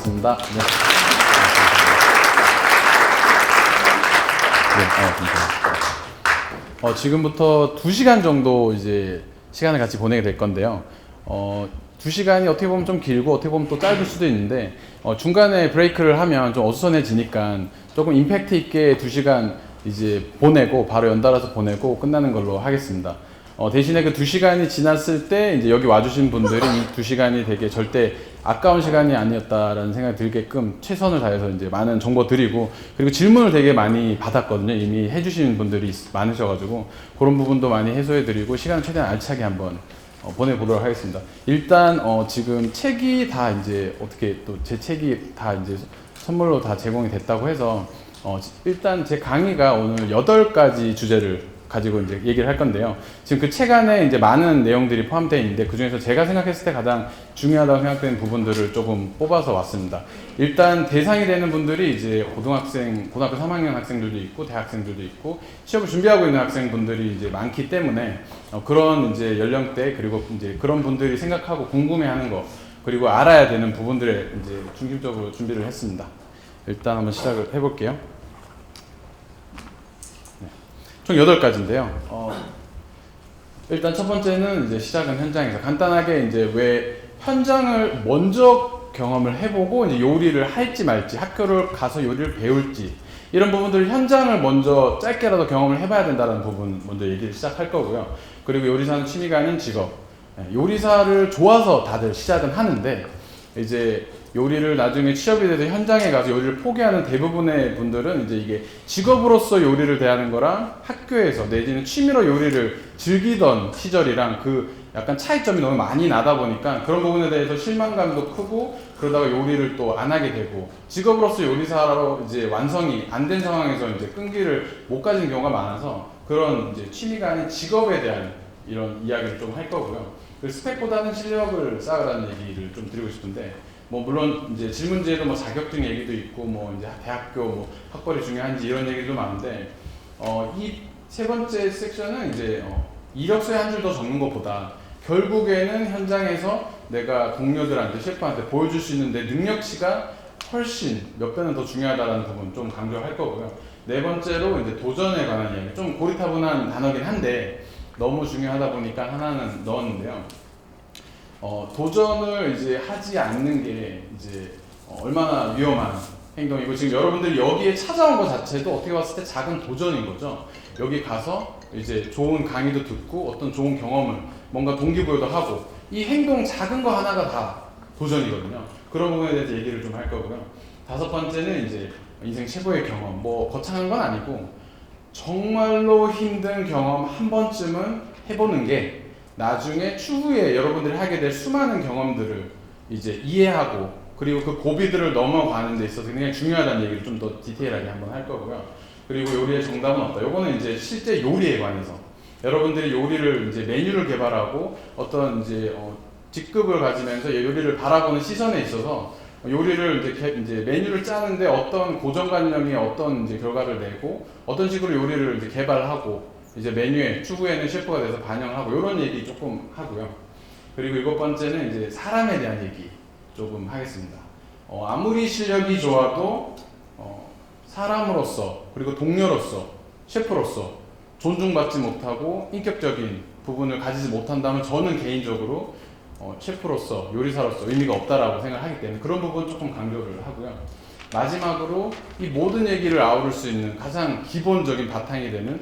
하겠습니다. 네. 감사합니다. 지금부터 2시간 정도 이제 시간을 같이 보내게 될 건데요. 2시간이 어떻게 보면 좀 길고 어떻게 보면 또 짧을 수도 있는데 중간에 브레이크를 하면 좀 어수선해지니까 조금 임팩트 있게 2시간 이제 보내고 바로 연달아서 보내고 끝나는 걸로 하겠습니다. 대신에 그 2시간이 지났을 때 이제 여기 와주신 분들이 이 2시간이 되게 절대 아까운 시간이 아니었다라는 생각이 들게끔 최선을 다해서 이제 많은 정보 드리고, 그리고 질문을 되게 많이 받았거든요. 이미 해주신 분들이 많으셔가지고 그런 부분도 많이 해소해 드리고 시간을 최대한 알차게 한번 보내보도록 하겠습니다. 일단 지금 책이 다 이제 어떻게 또 제 책이 다 이제 선물로 다 제공이 됐다고 해서 일단 제 강의가 오늘 8가지 주제를 가지고 이제 얘기를 할 건데요. 지금 그 책 안에 이제 많은 내용들이 포함되어 있는데 그 중에서 제가 생각했을 때 가장 중요하다고 생각되는 부분들을 조금 뽑아서 왔습니다. 일단 대상이 되는 분들이 이제 고등학교 3학년 학생들도 있고 대학생들도 있고 취업을 준비하고 있는 학생분들이 이제 많기 때문에 그런 이제 연령대, 그리고 이제 그런 분들이 생각하고 궁금해하는 거, 그리고 알아야 되는 부분들을 이제 중심적으로 준비를 했습니다. 일단 한번 시작을 해볼게요. 총 8가지인데요. 일단 첫 번째는 이제 시작은 현장에서 간단하게 이제 왜 현장을 먼저 경험을 해보고 이제 요리를 할지 말지, 학교를 가서 요리를 배울지, 이런 부분들 현장을 먼저 짧게라도 경험을 해봐야 된다는 부분 먼저 얘기를 시작할 거고요. 그리고 요리사는 취미가 아닌 직업. 요리사를 좋아서 다들 시작은 하는데 이제 요리를 나중에 취업이 돼서 현장에 가서 요리를 포기하는 대부분의 분들은 이제 이게 직업으로서 요리를 대하는 거랑 학교에서 내지는 취미로 요리를 즐기던 시절이랑 그 약간 차이점이 너무 많이 나다 보니까 그런 부분에 대해서 실망감도 크고, 그러다가 요리를 또 안 하게 되고 직업으로서 요리사로 이제 완성이 안 된 상황에서 이제 끈기를 못 가진 경우가 많아서 그런 이제 취미가 아닌 직업에 대한 이런 이야기를 좀 할 거고요. 그 스펙보다는 실력을 쌓으라는 얘기를 좀 드리고 싶은데, 물론 이제 질문지에도 자격증 얘기도 있고 이제 대학교 학벌이 중요한지 이런 얘기도 많은데, 이 세 번째 섹션은 이제 이력서에 한 줄 더 적는 것보다 결국에는 현장에서 내가 동료들한테, 셰프한테 보여줄 수 있는 내 능력치가 훨씬 몇 배는 더 중요하다는 부분 좀 강조할 거고요. 네 번째로 이제 도전에 관한 이야기, 좀 고리타분한 단어긴 한데 너무 중요하다 보니까 하나는 넣었는데요. 도전을 이제 하지 않는 게 이제 얼마나 위험한 행동이고, 지금 여러분들이 여기에 찾아온 것 자체도 어떻게 봤을 때 작은 도전인 거죠. 여기 가서 이제 좋은 강의도 듣고 어떤 좋은 경험을, 뭔가 동기부여도 하고, 이 행동 작은 거 하나가 다 도전이거든요. 그런 부분에 대해서 얘기를 좀 할 거고요. 5번째는 이제 인생 최고의 경험, 거창한 건 아니고 정말로 힘든 경험 한 번쯤은 해보는 게 나중에 추후에 여러분들이 하게 될 수많은 경험들을 이제 이해하고, 그리고 그 고비들을 넘어가는 데 있어서 굉장히 중요하다는 얘기를 좀 더 디테일하게 한번 할 거고요. 그리고 요리의 정답은 없다. 요거는 이제 실제 요리에 관해서 여러분들이 요리를 이제 메뉴를 개발하고 어떤 이제 직급을 가지면서 요리를 바라보는 시선에 있어서 요리를 이제 메뉴를 짜는데 어떤 고정관념이 어떤 이제 결과를 내고 어떤 식으로 요리를 이제 개발하고 이제 메뉴에 추후에는 셰프가 돼서 반영하고 이런 얘기 조금 하고요. 그리고 7번째는 이제 사람에 대한 얘기 조금 하겠습니다. 아무리 실력이 좋아도 사람으로서, 그리고 동료로서, 셰프로서 존중받지 못하고 인격적인 부분을 가지지 못한다면 저는 개인적으로 셰프로서, 요리사로서 의미가 없다라고 생각하기 때문에 그런 부분 조금 강조를 하고요. 마지막으로 이 모든 얘기를 아우를 수 있는 가장 기본적인 바탕이 되는,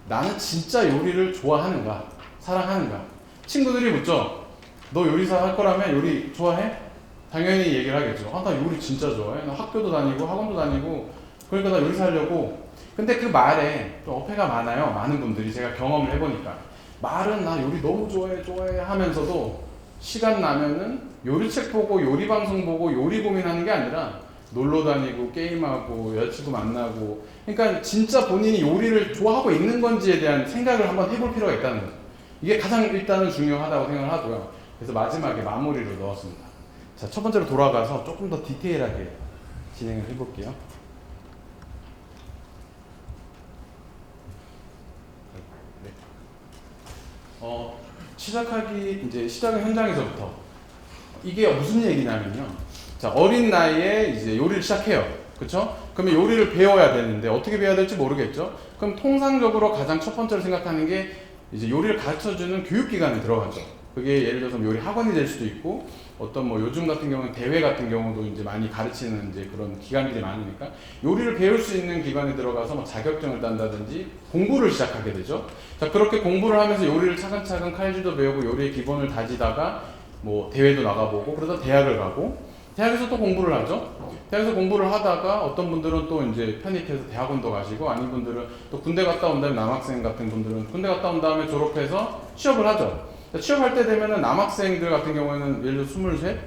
나는 진짜 요리를 좋아하는가, 사랑하는가. 친구들이 묻죠. 너 요리사 할 거라면 요리 좋아해? 당연히 얘기를 하겠죠. 나 요리 진짜 좋아해. 나 학교도 다니고 학원도 다니고 그러니까 나 요리사 하려고. 근데 그 말에 좀 어폐가 많아요. 많은 분들이, 제가 경험을 해보니까 말은 나 요리 너무 좋아해 하면서도 시간 나면은 요리책 보고 요리 방송 보고 요리 고민하는 게 아니라 놀러 다니고 게임하고 여자친구 만나고, 그러니까 진짜 본인이 요리를 좋아하고 있는 건지에 대한 생각을 한번 해볼 필요가 있다는 거죠. 이게 가장 일단은 중요하다고 생각을 하고요. 그래서 마지막에 마무리를 넣었습니다. 자, 첫 번째로 돌아가서 조금 더 디테일하게 진행을 해볼게요. 시작은 현장에서부터. 이게 무슨 얘기냐면요. 자, 어린 나이에 이제 요리를 시작해요. 그쵸? 그러면 요리를 배워야 되는데 어떻게 배워야 될지 모르겠죠? 그럼 통상적으로 가장 첫 번째로 생각하는 게 이제 요리를 가르쳐주는 교육기관에 들어가죠. 그게 예를 들어서 요리 학원이 될 수도 있고 어떤 뭐 요즘 같은 경우는 대회 같은 경우도 이제 많이 가르치는 이제 그런 기관들이 많으니까 요리를 배울 수 있는 기관에 들어가서 뭐 자격증을 딴다든지 공부를 시작하게 되죠. 자, 그렇게 공부를 하면서 요리를 차근차근 칼질도 배우고 요리의 기본을 다지다가 뭐 대회도 나가보고 그러다 대학을 가고 대학에서 또 공부를 하죠. 대학에서 공부를 하다가 어떤 분들은 또 이제 편입해서 대학원도 가시고 아닌 분들은 또 군대 갔다 온 다음에 남학생 같은 분들은 군대 갔다 온 다음에 졸업해서 취업을 하죠. 취업할 때 되면은 남학생들 같은 경우에는 예를 들어 23?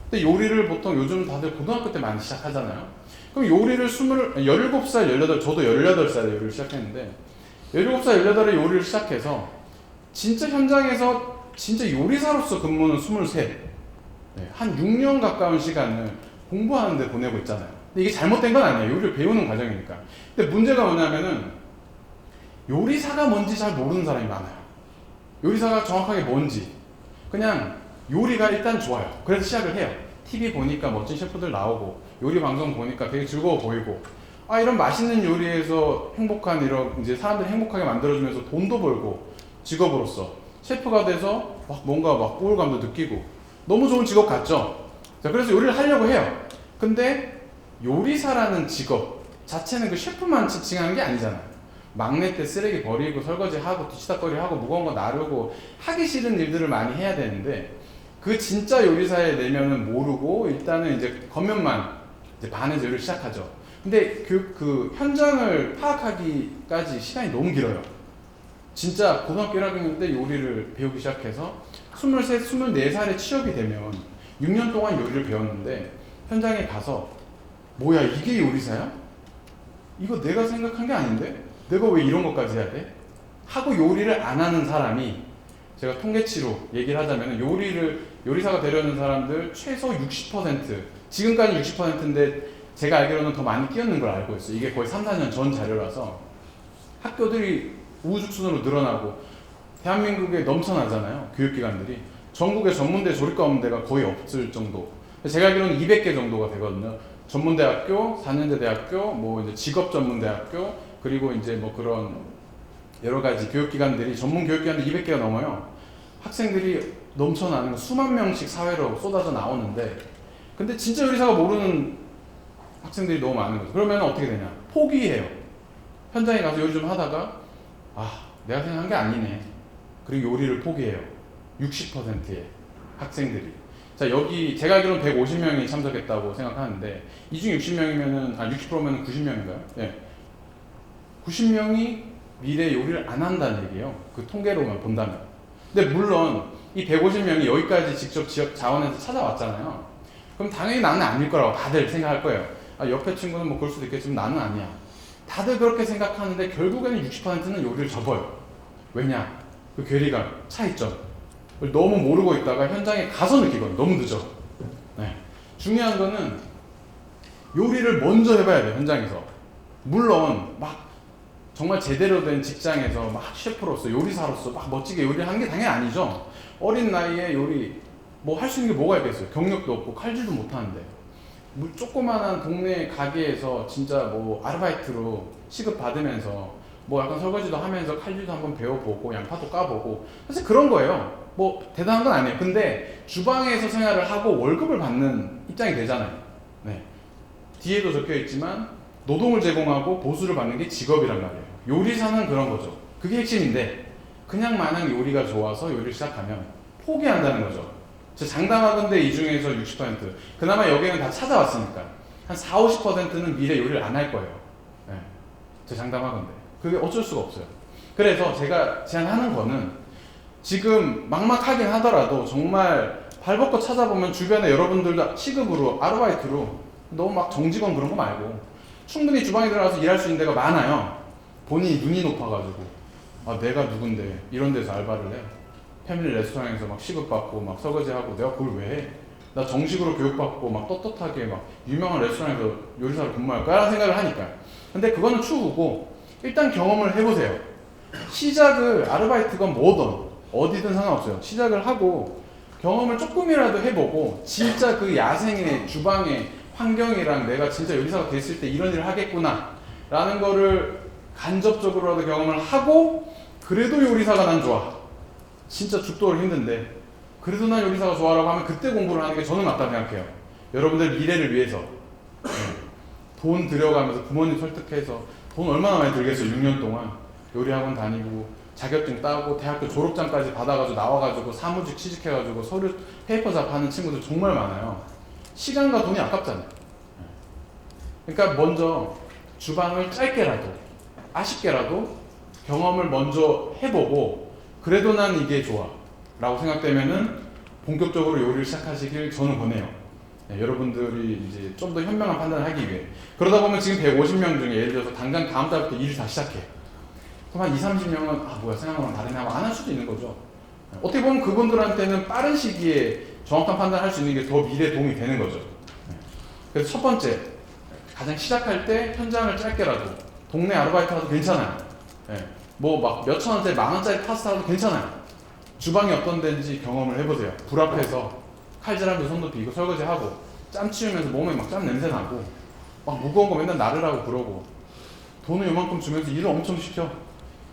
근데 요리를 보통 요즘 다들 고등학교 때 많이 시작하잖아요. 그럼 요리를 17살, 18, 저도 18살에 요리를 시작했는데 17살, 18에 요리를 시작해서 진짜 현장에서 진짜 요리사로서 근무는 23. 네, 한 6년 가까운 시간을 공부하는 데 보내고 있잖아요. 근데 이게 잘못된 건 아니에요. 요리를 배우는 과정이니까. 근데 문제가 뭐냐면은 요리사가 뭔지 잘 모르는 사람이 많아요. 요리사가 정확하게 뭔지 그냥 요리가 일단 좋아요. 그래서 시작을 해요. TV 보니까 멋진 셰프들 나오고 요리 방송 보니까 되게 즐거워 보이고 아 이런 맛있는 요리에서 행복한 이런 이제 사람들 행복하게 만들어주면서 돈도 벌고 직업으로서 셰프가 돼서 막 뭔가 막 우울감도 느끼고 너무 좋은 직업 같죠? 자, 그래서 요리를 하려고 해요. 근데 요리사라는 직업 자체는 그 셰프만 지칭하는 게 아니잖아요. 막내 때 쓰레기 버리고 설거지하고 뒤치다거리하고 무거운 거 나르고 하기 싫은 일들을 많이 해야 되는데 그 진짜 요리사의 내면은 모르고 일단은 이제 겉면만 이제 반에서 요리를 시작하죠. 근데 그 현장을 파악하기까지 시간이 너무 길어요. 진짜 고등학교 1학년 때 요리를 배우기 시작해서 23, 24살에 취업이 되면 6년 동안 요리를 배웠는데 현장에 가서 뭐야 이게 요리사야? 이거 내가 생각한 게 아닌데? 내가 왜 이런 것까지 해야 돼? 하고 요리를 안 하는 사람이 제가 통계치로 얘기를 하자면 요리사가 되려는 사람들 최소 60% 지금까지 60%인데 제가 알기로는 더 많이 끼었는 걸 알고 있어요. 이게 거의 3, 4년 전 자료라서 학교들이 우후죽순으로 늘어나고 대한민국에 넘쳐나잖아요. 교육기관들이 전국에 전문대 조리과 없는 데가 거의 없을 정도. 제가 알기로는 200개 정도가 되거든요. 전문대학교, 4년제 대학교, 뭐 이제 직업전문대학교 그리고 이제 뭐 그런 여러 가지 교육기관들이 전문 교육기관들 200개가 넘어요. 학생들이 넘쳐나는 수만 명씩 사회로 쏟아져 나오는데 근데 진짜 요리사가 모르는 학생들이 너무 많은 거죠. 그러면 어떻게 되냐? 포기해요. 현장에 가서 요리 좀 하다가 아 내가 생각한 게 아니네. 그리고 요리를 포기해요. 60%의 학생들이. 자 여기 제가 알기로는 150명이 참석했다고 생각하는데 이 중 60명이면은 60%면은 90명인가요? 네. 90명이 미래 요리를 안 한다는 얘기예요. 그 통계로만 본다면. 근데 물론 이 150명이 여기까지 직접 지역 자원에서 찾아왔잖아요. 그럼 당연히 나는 아닐 거라고 다들 생각할 거예요. 아, 옆에 친구는 뭐 그럴 수도 있겠지만 나는 아니야. 다들 그렇게 생각하는데 결국에는 60%는 요리를 접어요. 왜냐? 그 괴리감, 차이점. 너무 모르고 있다가 현장에 가서 느끼거든요. 너무 늦어. 네. 중요한 거는 요리를 먼저 해봐야 돼요. 현장에서. 물론 막 정말 제대로 된 직장에서 막 셰프로서 요리사로서 막 멋지게 요리를 하는 게 당연히 아니죠. 어린 나이에 요리 뭐 할 수 있는 게 뭐가 있겠어요. 경력도 없고 칼질도 못하는데 조그만한 동네 가게에서 진짜 뭐 아르바이트로 시급 받으면서 뭐 약간 설거지도 하면서 칼질도 한번 배워보고 양파도 까보고 사실 그런 거예요. 뭐 대단한 건 아니에요. 근데 주방에서 생활을 하고 월급을 받는 입장이 되잖아요. 네. 뒤에도 적혀 있지만 노동을 제공하고 보수를 받는 게 직업이란 말이에요. 요리사는 그런 거죠. 그게 핵심인데 그냥 마냥 요리가 좋아서 요리를 시작하면 포기한다는 거죠. 저 장담하건대 이 중에서 60% 그나마 여기는 다 찾아왔으니까 한 4, 50%는 미래 요리를 안 할 거예요. 네. 저 장담하건대 그게 어쩔 수가 없어요. 그래서 제가 제안하는 거는 지금 막막하긴 하더라도 정말 발벗고 찾아보면 주변에 여러분들도 시급으로 아르바이트로 너무 막 정직원 그런 거 말고 충분히 주방에 들어가서 일할 수 있는 데가 많아요. 본인이 눈이 높아가지고 아 내가 누군데 이런 데서 알바를 해. 패밀리 레스토랑에서 막 시급받고 막 설거지하고 내가 그걸 왜 해? 나 정식으로 교육받고 막 떳떳하게 막 유명한 레스토랑에서 요리사로 근무할까? 라는 생각을 하니까. 근데 그거는 추후고 일단 경험을 해보세요. 시작을 아르바이트건 뭐든 어디든 상관없어요. 시작을 하고 경험을 조금이라도 해보고 진짜 그 야생의 주방의 환경이랑 내가 진짜 요리사가 됐을 때 이런 일을 하겠구나 라는 거를 간접적으로라도 경험을 하고 그래도 요리사가 난 좋아. 진짜 죽도록 힘든데 그래도 난 요리사가 좋아라고 하면 그때 공부를 하는 게 저는 맞다고 생각해요. 여러분들 미래를 위해서 돈 들여가면서 부모님 설득해서 돈 얼마나 많이 들겠어요. 6년 동안 요리학원 다니고 자격증 따고 대학교 졸업장까지 받아가지고 나와가지고 사무직 취직해가지고 서류 페이퍼 잡하는 친구들 정말 많아요. 시간과 돈이 아깝잖아요. 그러니까 먼저 주방을 짧게라도 아쉽게라도 경험을 먼저 해보고 그래도 난 이게 좋아 라고 생각되면은 본격적으로 요리를 시작하시길 저는 권해요. 여러분들이 이제 좀 더 현명한 판단을 하기 위해. 그러다 보면 지금 150명 중에 예를 들어서 당장 다음 달부터 일을 다 시작해. 그럼 한 30명은 아 뭐야 생각한 거랑 다르네 하고 안 할 수도 있는 거죠. 어떻게 보면 그분들한테는 빠른 시기에 정확한 판단을 할 수 있는 게 더 미래에 도움이 되는 거죠. 그래서 첫 번째, 가장 시작할 때 현장을 짧게라도 동네 아르바이트라도 괜찮아요. 뭐 막 몇천 원짜리 만 원짜리 파스타라도 괜찮아요. 주방이 어떤 데인지 경험을 해보세요. 불 앞에서 칼질하면서 손 높이 이거 설거지하고 짬 치우면서 몸에 막 짬 냄새 나고 막 무거운 거 맨날 나르라고 그러고 돈을 요만큼 주면서 일을 엄청 시켜.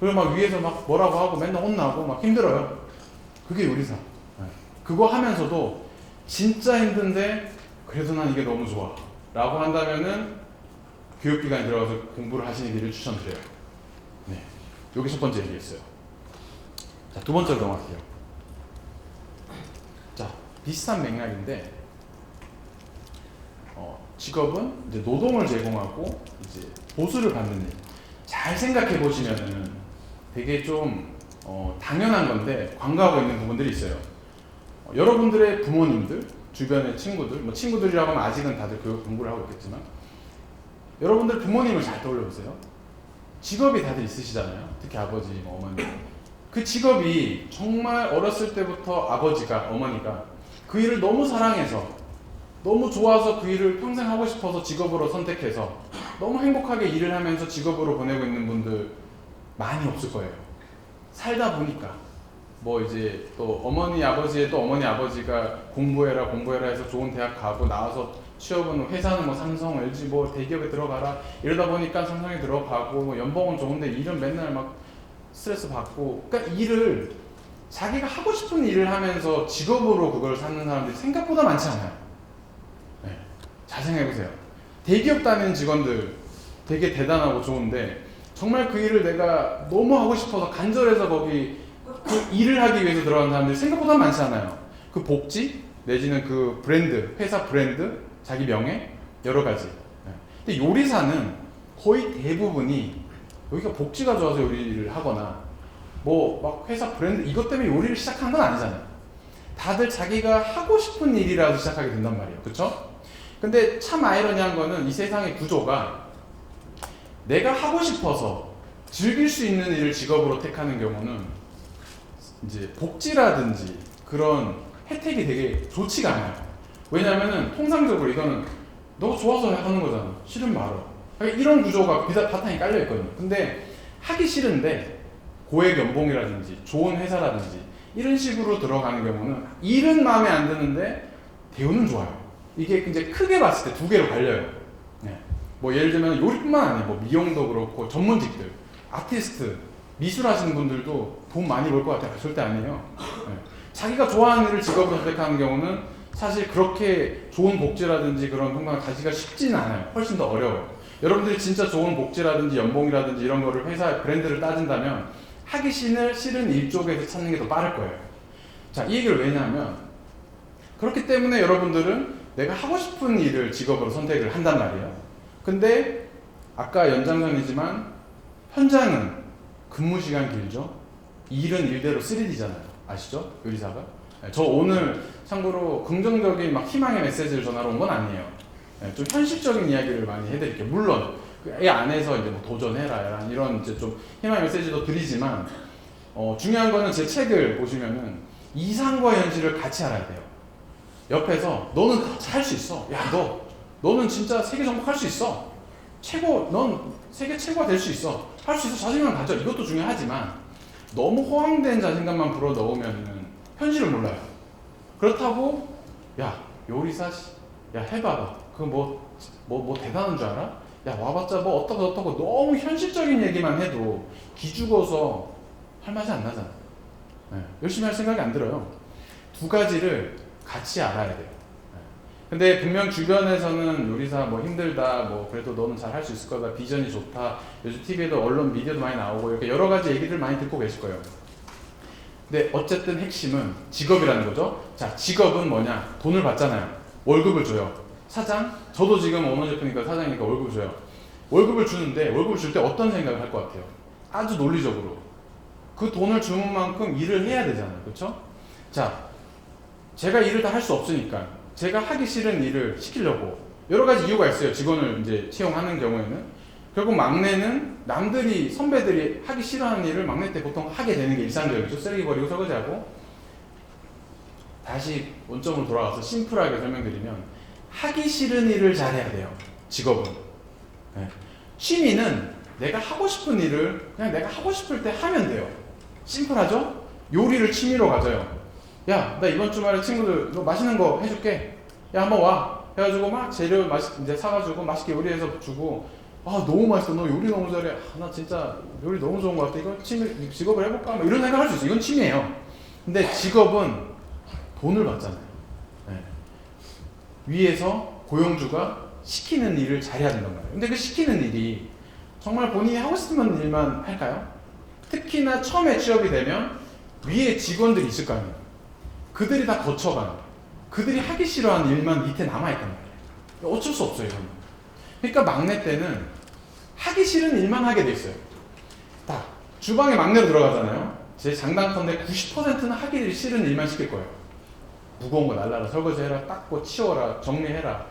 그리고 막 위에서 막 뭐라고 하고 맨날 혼나고 막 힘들어요. 그게 요리사. 그거 하면서도 진짜 힘든데 그래도 난 이게 너무 좋아 라고 한다면은 교육기관에 들어가서 공부를 하시는 길을 추천드려요. 네, 여기 첫 번째 얘기했어요. 자, 두 번째로 넘어갈게요. 자, 비슷한 맥락인데 직업은 이제 노동을 제공하고 이제 보수를 받는 일. 잘 생각해 보시면은 되게 좀 당연한 건데 관과하고 있는 부분들이 있어요. 여러분들의 부모님들, 주변의 친구들, 뭐 친구들이라고 하면 아직은 다들 교육 공부를 하고 있겠지만 여러분들 부모님을 잘 떠올려 보세요. 직업이 다들 있으시잖아요. 특히 아버지, 뭐 어머니. 그 직업이 정말 어렸을 때부터 아버지가, 어머니가 그 일을 너무 사랑해서 너무 좋아서 그 일을 평생 하고 싶어서 직업으로 선택해서 너무 행복하게 일을 하면서 직업으로 보내고 있는 분들 많이 없을 거예요. 살다 보니까 뭐 이제 또 어머니 아버지의 또 어머니 아버지가 공부해라 해서 좋은 대학 가고 나와서 취업은 회사는 뭐 삼성, LG 뭐 대기업에 들어가라 이러다 보니까 삼성에 들어가고 뭐 연봉은 좋은데 일은 맨날 막 스트레스 받고 그러니까 일을 자기가 하고 싶은 일을 하면서 직업으로 그걸 삼는 사람들이 생각보다 많지 않아요. 네. 잘 생각해보세요. 대기업 다니는 직원들 되게 대단하고 좋은데 정말 그 일을 내가 너무 하고 싶어서 간절해서 거기 그 일을 하기 위해서 들어가는 사람들이 생각보다 많지 않아요. 그 복지 내지는 그 브랜드, 회사 브랜드, 자기 명예 여러 가지. 네. 근데 요리사는 거의 대부분이 여기가 복지가 좋아서 요리를 하거나 뭐 막 회사 브랜드 이것 때문에 요리를 시작한 건 아니잖아요. 다들 자기가 하고 싶은 일이라도 시작하게 된단 말이에요. 그쵸? 근데 참 아이러니한 거는 이 세상의 구조가 내가 하고 싶어서 즐길 수 있는 일을 직업으로 택하는 경우는 이제 복지라든지 그런 혜택이 되게 좋지가 않아요. 왜냐면은 통상적으로 이거는 너 좋아서 하는 거잖아. 싫으면 말어. 그러니까 이런 구조가 바탕이 깔려 있거든요. 근데 하기 싫은데 고액 연봉이라든지 좋은 회사라든지 이런 식으로 들어가는 경우는 일은 마음에 안 드는데 대우는 좋아요. 이게 이제 크게 봤을 때 두 개로 갈려요. 네. 뭐 예를 들면 요리뿐만 아니에요. 뭐 미용도 그렇고 전문직들, 아티스트, 미술하시는 분들도 돈 많이 벌 것 같아요. 절대 아니에요. 네. 자기가 좋아하는 일을 직업으로 선택하는 경우는 사실 그렇게 좋은 복지라든지 그런 평강을 가지기가 쉽지는 않아요. 훨씬 더 어려워요. 여러분들이 진짜 좋은 복지라든지 연봉이라든지 이런 거를 회사 브랜드를 따진다면 하기 싫은 일 쪽에서 찾는 게 더 빠를 거예요. 자, 이 얘기를 왜냐하면 그렇기 때문에 여러분들은 내가 하고 싶은 일을 직업으로 선택을 한단 말이에요. 근데 아까 연장선이지만 현장은 근무 시간 길죠. 일은 일대로 3D잖아요. 아시죠? 요리사가. 저 오늘 참고로 긍정적인 막 희망의 메시지를 전하러 온 건 아니에요. 좀 현실적인 이야기를 많이 해드릴게요. 물론 이 안에서 이제 뭐 도전해라 이런 이제 좀 희망의 메시지도 드리지만 중요한 거는 제 책을 보시면은 이상과 현실을 같이 알아야 돼요. 옆에서 너는 할 수 있어. 야 너는 진짜 세계 정복할 수 있어. 넌 세계 최고가 될 수 있어. 할 수 있어. 자신감 가져. 이것도 중요하지만 너무 허황된 자신감만 불어 넣으면은 현실을 몰라요. 그렇다고 야 요리사 야 해봐봐 그거 뭐 대단한 줄 알아? 야 와봤자 뭐 어떡하고 너무 현실적인 얘기만 해도 기죽어서 할 맛이 안 나잖아. 네, 열심히 할 생각이 안 들어요. 두 가지를 같이 알아야 돼요. 네. 근데 분명 주변에서는 요리사 뭐 힘들다 뭐 그래도 너는 잘 할 수 있을 거다 비전이 좋다 요즘 TV에도 언론 미디어도 많이 나오고 이렇게 여러 가지 얘기들 많이 듣고 계실 거예요. 근데 어쨌든 핵심은 직업이라는 거죠. 자, 직업은 뭐냐? 돈을 받잖아요. 월급을 줘요. 사장? 저도 지금 오너셰프니까 사장이니까 월급을 줘요. 월급을 주는데 월급을 줄 때 어떤 생각을 할 것 같아요? 아주 논리적으로 그 돈을 주는 만큼 일을 해야 되잖아요. 그렇죠? 자, 제가 일을 다 할 수 없으니까 제가 하기 싫은 일을 시키려고 여러 가지 이유가 있어요. 직원을 이제 채용하는 경우에는 결국 막내는 남들이 선배들이 하기 싫어하는 일을 막내 때 보통 하게 되는 게 일상적이죠. 쓰레기 버리고 설거지하고. 다시 원점으로 돌아가서 심플하게 설명드리면 하기 싫은 일을 잘해야 돼요. 직업은. 네. 취미는 내가 하고 싶은 일을 그냥 내가 하고 싶을 때 하면 돼요. 심플하죠? 요리를 취미로 가져요. 야, 나 이번 주말에 친구들 너 맛있는 거 해줄게. 야, 한번 와. 해가지고 막 재료 이제 사가지고 맛있게 요리해서 주고. 아, 너무 맛있어. 너 요리 너무 잘해. 아, 나 진짜 요리 너무 좋은 것 같아. 이거 취미 직업을 해볼까? 뭐 이런 생각 할 수 있어. 이건 취미예요. 근데 직업은 돈을 받잖아요. 네. 위에서 고용주가 시키는 일을 잘해야 된단 말이에요. 근데 그 시키는 일이 정말 본인이 하고 싶은 일만 할까요? 특히나 처음에 취업이 되면 위에 직원들이 있을 거 아니에요. 그들이 다 거쳐가는 그들이 하기 싫어하는 일만 밑에 남아있단 말이에요. 어쩔 수 없어요. 이건. 그러니까 막내 때는 하기 싫은 일만 하게 돼 있어요. 딱 주방에 막내로 들어가잖아요. 제 장담컨대 90%는 하기 싫은 일만 시킬 거예요. 무거운 거 날라라, 설거지해라, 닦고 치워라, 정리해라.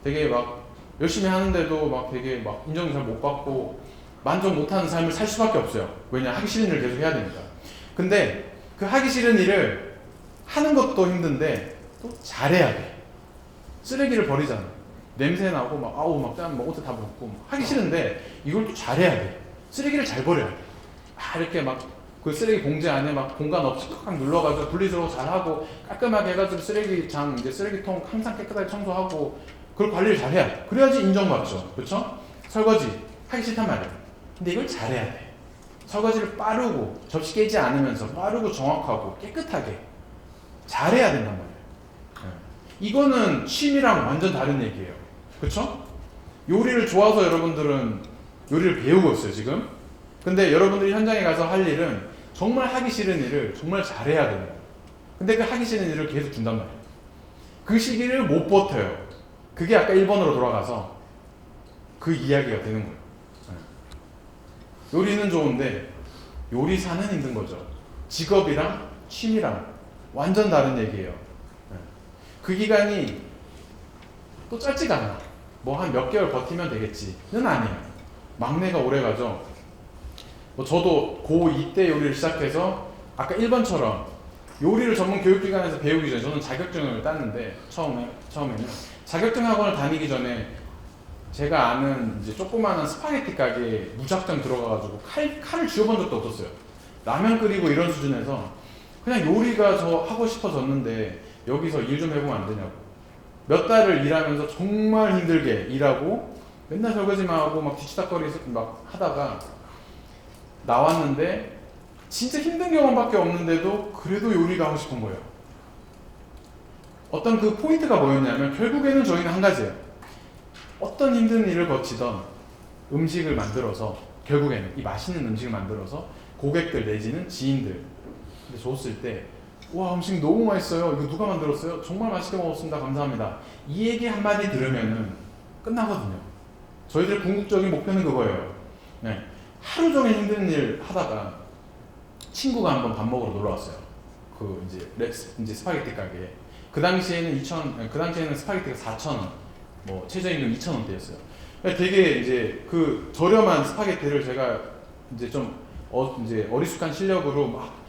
되게 막 열심히 하는데도 막 되게 막 인정 잘 못 받고 만족 못하는 삶을 살 수밖에 없어요. 왜냐? 하기 싫은 일을 계속 해야 되니까. 근데 그 하기 싫은 일을 하는 것도 힘든데 또 잘해야 돼. 쓰레기를 버리잖아. 냄새 나고 막 아우 막 짠 뭐 옷도 다 묻고 하기 싫은데 이걸 또 잘해야 돼. 쓰레기를 잘 버려야 돼. 이렇게 막 그 쓰레기 봉지 안에 막 공간 없이 꽉 눌러가지고 분리수거 잘하고 깔끔하게 해가지고 쓰레기장 이제 쓰레기통 항상 깨끗하게 청소하고 그걸 관리를 잘해야 돼. 그래야지 인정받죠. 그렇죠? 설거지 하기 싫단 말이야. 근데 이걸 잘해야 돼. 설거지를 빠르고 접시 깨지 않으면서 빠르고 정확하고 깨끗하게 잘해야 된단 말이에요. 이거는 취미랑 완전 다른 얘기예요. 그렇죠? 요리를 좋아서 여러분들은 요리를 배우고 있어요 지금. 근데 여러분들이 현장에 가서 할 일은 정말 하기 싫은 일을 정말 잘해야 돼요. 근데 그 하기 싫은 일을 계속 준단 말이에요. 그 시기를 못 버텨요. 그게 아까 1번으로 돌아가서 그 이야기가 되는 거예요. 요리는 좋은데 요리사는 힘든 거죠. 직업이랑 취미랑 완전 다른 얘기예요. 그 기간이 또 짧지가 않아. 뭐 한 몇 개월 버티면 되겠지는 아니에요. 막내가 오래 가죠. 뭐 저도 고2 때 요리를 시작해서 아까 1번처럼 요리를 전문 교육기관에서 배우기 전에 저는 자격증을 땄는데 처음에는 자격증 학원을 다니기 전에 제가 아는 이제 조그마한 스파게티 가게에 무작정 들어가가지고 칼을 쥐어본 적도 없었어요. 라면 끓이고 이런 수준에서 그냥 요리가 저 하고 싶어졌는데 여기서 일 좀 해보면 안 되냐고. 몇 달을 일하면서 정말 힘들게 일하고 맨날 설거지만 하고 막 뒤치다거리 막 하다가 나왔는데 진짜 힘든 경험밖에 없는데도 그래도 요리가 하고 싶은 거예요. 어떤 그 포인트가 뭐였냐면 결국에는 저희는 한 가지예요. 어떤 힘든 일을 거치던 음식을 만들어서 결국에는 이 맛있는 음식을 만들어서 고객들 내지는 지인들 줬을 때 와 음식 너무 맛있어요. 이거 누가 만들었어요? 정말 맛있게 먹었습니다. 감사합니다. 이 얘기 한마디 들으면은 끝나거든요. 저희들 궁극적인 목표는 그거예요. 네. 하루 종일 힘든 일 하다가 친구가 한번 밥 먹으러 놀러 왔어요. 그 이제 스파게티 가게에. 그 당시에는 스파게티가 4,000원, 뭐 최저임금 2,000원대였어요. 되게 이제 그 저렴한 스파게티를 제가 이제 좀 이제 어리숙한 실력으로 막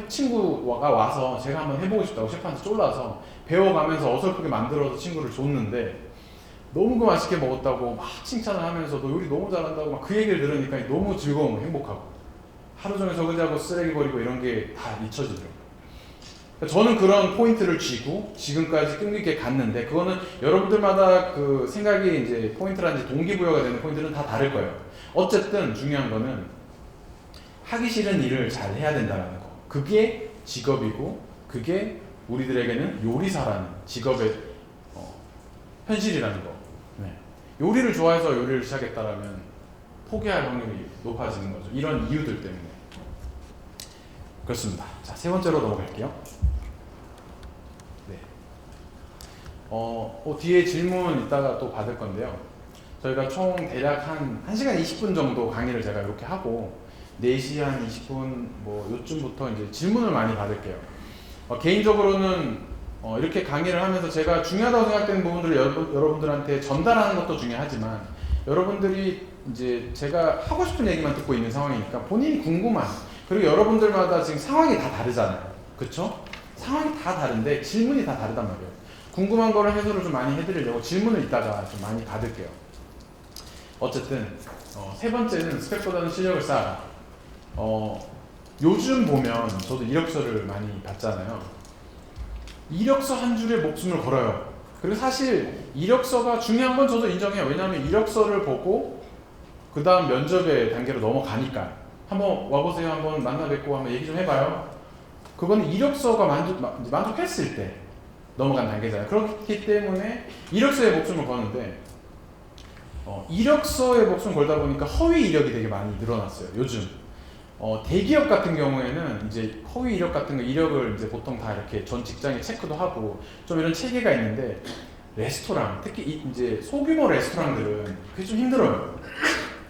친구가 와서 제가 한번 해보고 싶다고 셰프한테 쫄라서 배워가면서 어설프게 만들어서 친구를 줬는데 너무 맛있게 먹었다고 막 칭찬을 하면서 너 요리 너무 잘한다고 막 그 얘기를 들으니까 너무 즐거운 행복하고 하루 종일 설거지하고 쓰레기 버리고 이런 게 다 잊혀지더라고요. 저는 그런 포인트를 쥐고 지금까지 끈기 있게 갔는데, 그거는 여러분들마다 그 생각이 이제 포인트라든지 동기부여가 되는 포인트는 다 다를 거예요. 어쨌든 중요한 거는 하기 싫은 일을 잘 해야 된다는 거. 그게 직업이고, 그게 우리들에게는 요리사라는 직업의 현실이라는 거. 네. 요리를 좋아해서 요리를 시작했다라면 포기할 확률이 높아지는 거죠. 이런 이유들 때문에. 그렇습니다. 자, 세 번째로 넘어갈게요. 네. 뒤에 질문 이따가 또 받을 건데요. 저희가 총 대략 한 1시간 20분 정도 강의를 제가 이렇게 하고 4시 한 20분 뭐 요쯤부터 이제 질문을 많이 받을게요. 개인적으로는 이렇게 강의를 하면서 제가 중요하다고 생각되는 부분들을 여러분들한테 전달하는 것도 중요하지만, 여러분들이 이제 제가 하고 싶은 얘기만 듣고 있는 상황이니까 본인이 궁금한, 그리고 여러분들마다 지금 상황이 다 다르잖아요. 그쵸? 상황이 다 다른데 질문이 다 다르단 말이에요. 궁금한 거를 해소를 좀 많이 해드리려고 질문을 이따가 좀 많이 받을게요. 어쨌든 세 번째는 스펙보다는 실력을 쌓아라. 요즘 보면 저도 이력서를 많이 받잖아요. 이력서 한 줄에 목숨을 걸어요. 그리고 사실 이력서가 중요한 건 저도 인정해요. 왜냐하면 이력서를 보고 그 다음 면접의 단계로 넘어가니까. 한번 와보세요. 한번 만나 뵙고 한번 얘기 좀 해봐요. 그거는 이력서가 만족했을 때 넘어간 단계잖아요. 그렇기 때문에 이력서에 목숨을 거는데, 이력서에 목숨 걸다 보니까 허위 이력이 되게 많이 늘어났어요. 요즘 대기업 같은 경우에는 이제 허위 이력 같은 거, 이력을 이제 보통 다 이렇게 전 직장에 체크도 하고 좀 이런 체계가 있는데, 레스토랑, 특히 이제 소규모 레스토랑들은 그게 좀 힘들어요.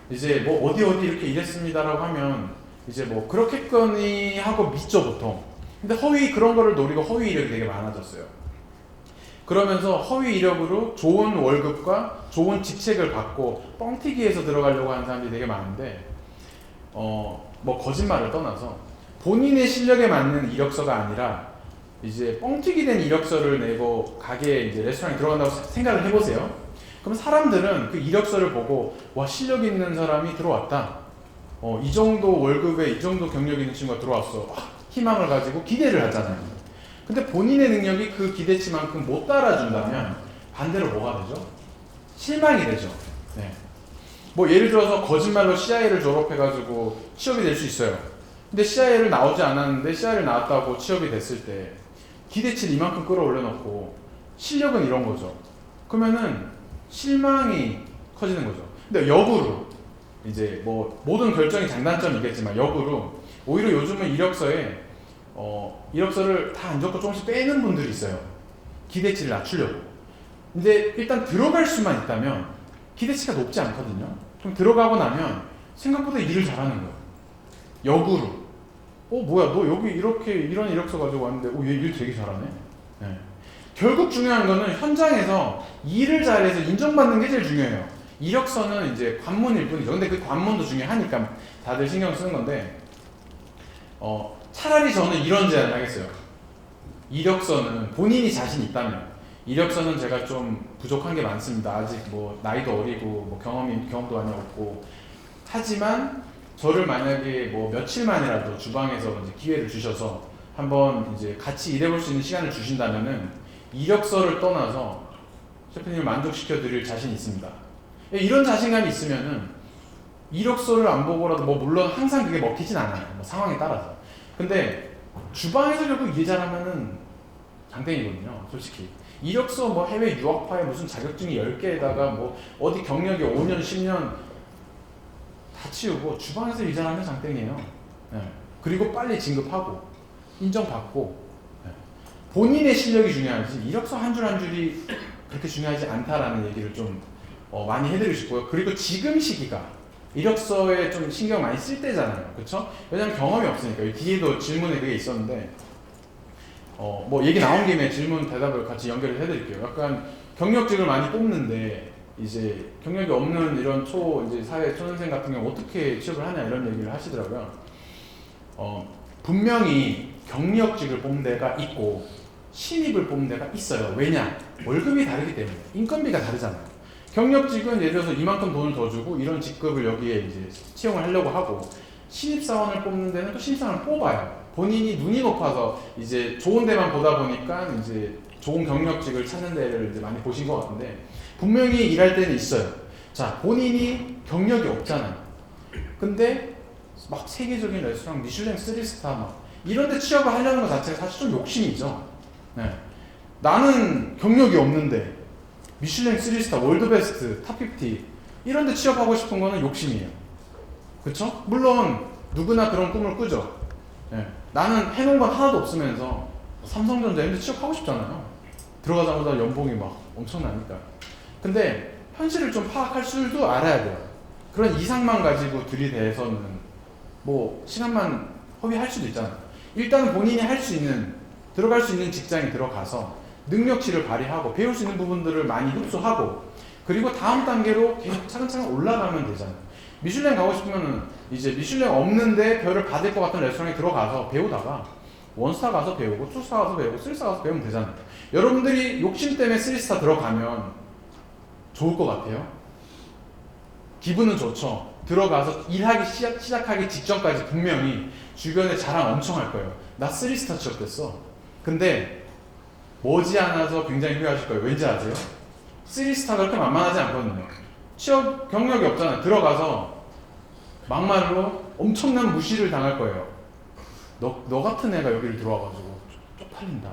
이제 뭐 어디 이렇게 일했습니다라고 하면 이제 뭐 그렇겠거니 하고 믿죠 보통. 근데 그런 거를 노리고 허위 이력이 되게 많아졌어요. 그러면서 허위 이력으로 좋은 월급과 좋은 직책을 받고 뻥튀기해서 들어가려고 하는 사람들이 되게 많은데, 뭐 거짓말을 떠나서 본인의 실력에 맞는 이력서가 아니라 이제 뻥튀기 된 이력서를 내고 가게에 이제 레스토랑에 들어간다고 생각을 해보세요. 그럼 사람들은 그 이력서를 보고 와, 실력 있는 사람이 들어왔다. 이 정도 월급에 이 정도 경력 있는 친구가 들어왔어. 희망을 가지고 기대를 하잖아요. 근데 본인의 능력이 그 기대치만큼 못 따라준다면 반대로 뭐가 되죠? 실망이 되죠. 네. 뭐 예를 들어서 거짓말로 CIA를 졸업해가지고 취업이 될 수 있어요. 근데 CIA를 나오지 않았는데 CIA를 나왔다고 취업이 됐을 때 기대치를 이만큼 끌어올려놓고 실력은 이런 거죠. 그러면은 실망이 커지는 거죠. 근데 역으로 이제 뭐 모든 결정이 장단점이겠지만 역으로 오히려 요즘은 이력서에 이력서를 다 안 적고 조금씩 빼는 분들이 있어요. 기대치를 낮추려고. 근데 일단 들어갈 수만 있다면 기대치가 높지 않거든요. 그럼 들어가고 나면 생각보다 일을 잘하는 거예요. 역으로. 뭐야, 너 여기 이런 이력서 가지고 왔는데 얘 일 되게 잘하네. 네. 결국 중요한 거는 현장에서 일을 잘해서 인정받는 게 제일 중요해요. 이력서는 이제 관문일 뿐이죠. 근데 그 관문도 중요하니까 다들 신경 쓰는 건데, 차라리 저는 이런 제안을 하겠어요. 이력서는 본인이 자신 있다면, 이력서는 제가 좀 부족한 게 많습니다. 아직 뭐 나이도 어리고 뭐 경험도 많이 없고, 하지만 저를 만약에 뭐 며칠만이라도 주방에서 이제 기회를 주셔서 한번 이제 같이 일해볼 수 있는 시간을 주신다면은 이력서를 떠나서 셰프님을 만족시켜 드릴 자신이 있습니다. 이런 자신감이 있으면은 이력서를 안 보고라도 뭐 물론 항상 그게 먹히진 않아요. 뭐 상황에 따라서. 근데 주방에서 결국 일 잘하면은 장땡이거든요. 솔직히. 이력서 뭐 해외 유학파에 무슨 자격증이 10개에다가 뭐 어디 경력이 5년, 10년 다 치우고 주방에서 일 잘하면 장땡이에요. 네. 그리고 빨리 진급하고 인정받고, 네. 본인의 실력이 중요하지 이력서 한 줄 한 줄이 그렇게 중요하지 않다라는 얘기를 좀 많이 해드리고 싶고요. 그리고 지금 시기가 이력서에 좀 신경 많이 쓸 때잖아요. 그렇죠? 왜냐면 경험이 없으니까. 뒤에도 질문에 그게 있었는데 뭐 얘기 나온 김에 질문 대답을 같이 연결을 해드릴게요. 약간 경력직을 많이 뽑는데 이제 경력이 없는 이런 이제 사회 초년생 같은 경우 어떻게 취업을 하냐 이런 얘기를 하시더라고요. 분명히 경력직을 뽑는 데가 있고 신입을 뽑는 데가 있어요. 왜냐? 월급이 다르기 때문에. 인건비가 다르잖아요. 경력직은 예를 들어서 이만큼 돈을 더 주고 이런 직급을 여기에 이제 채용을 하려고 하고, 신입사원을 뽑는 데는 또 신입사원을 뽑아요. 본인이 눈이 높아서 이제 좋은 데만 보다 보니까 이제 좋은 경력직을 찾는 데를 이제 많이 보신 것 같은데, 분명히 일할 때는 있어요. 자, 본인이 경력이 없잖아요. 근데 막 세계적인 레스토랑 미슐랭 3스타 막 이런 데 취업을 하려는 것 자체가 사실 좀 욕심이죠. 네. 나는 경력이 없는데 미슐랭 3스타, 월드베스트, 탑50 이런 데 취업하고 싶은 거는 욕심이에요. 그쵸? 물론 누구나 그런 꿈을 꾸죠. 네. 나는 해놓은 건 하나도 없으면서 삼성전자 이런 데 취업하고 싶잖아요. 들어가자마자 연봉이 막 엄청나니까. 근데 현실을 좀 파악할 줄도 알아야 돼요. 그런 이상만 가지고 들이대서는 뭐 시간만 허비할 수도 있잖아요. 일단은 본인이 할 수 있는, 들어갈 수 있는 직장에 들어가서 능력치를 발휘하고 배울 수 있는 부분들을 많이 흡수하고, 그리고 다음 단계로 계속 차근차근 올라가면 되잖아요. 미슐랭 가고 싶으면 이제 미슐랭 없는데 별을 받을 것 같은 레스토랑에 들어가서 배우다가 원스타 가서 배우고, 투스타 가서 배우고, 쓰리스타 가서 배우면 되잖아요. 여러분들이 욕심 때문에 쓰리스타 들어가면 좋을 것 같아요? 기분은 좋죠. 들어가서 일하기 시작하기 직전까지 분명히 주변에 자랑 엄청 할 거예요. 나 3스타 취업됐어. 근데 머지않아서 굉장히 후회하실 거예요. 왠지 아세요? 3스타가 그렇게 만만하지 않거든요. 취업 경력이 없잖아요. 들어가서 막말로 엄청난 무시를 당할 거예요. 너 같은 애가 여기를 들어와가지고 쪽팔린다.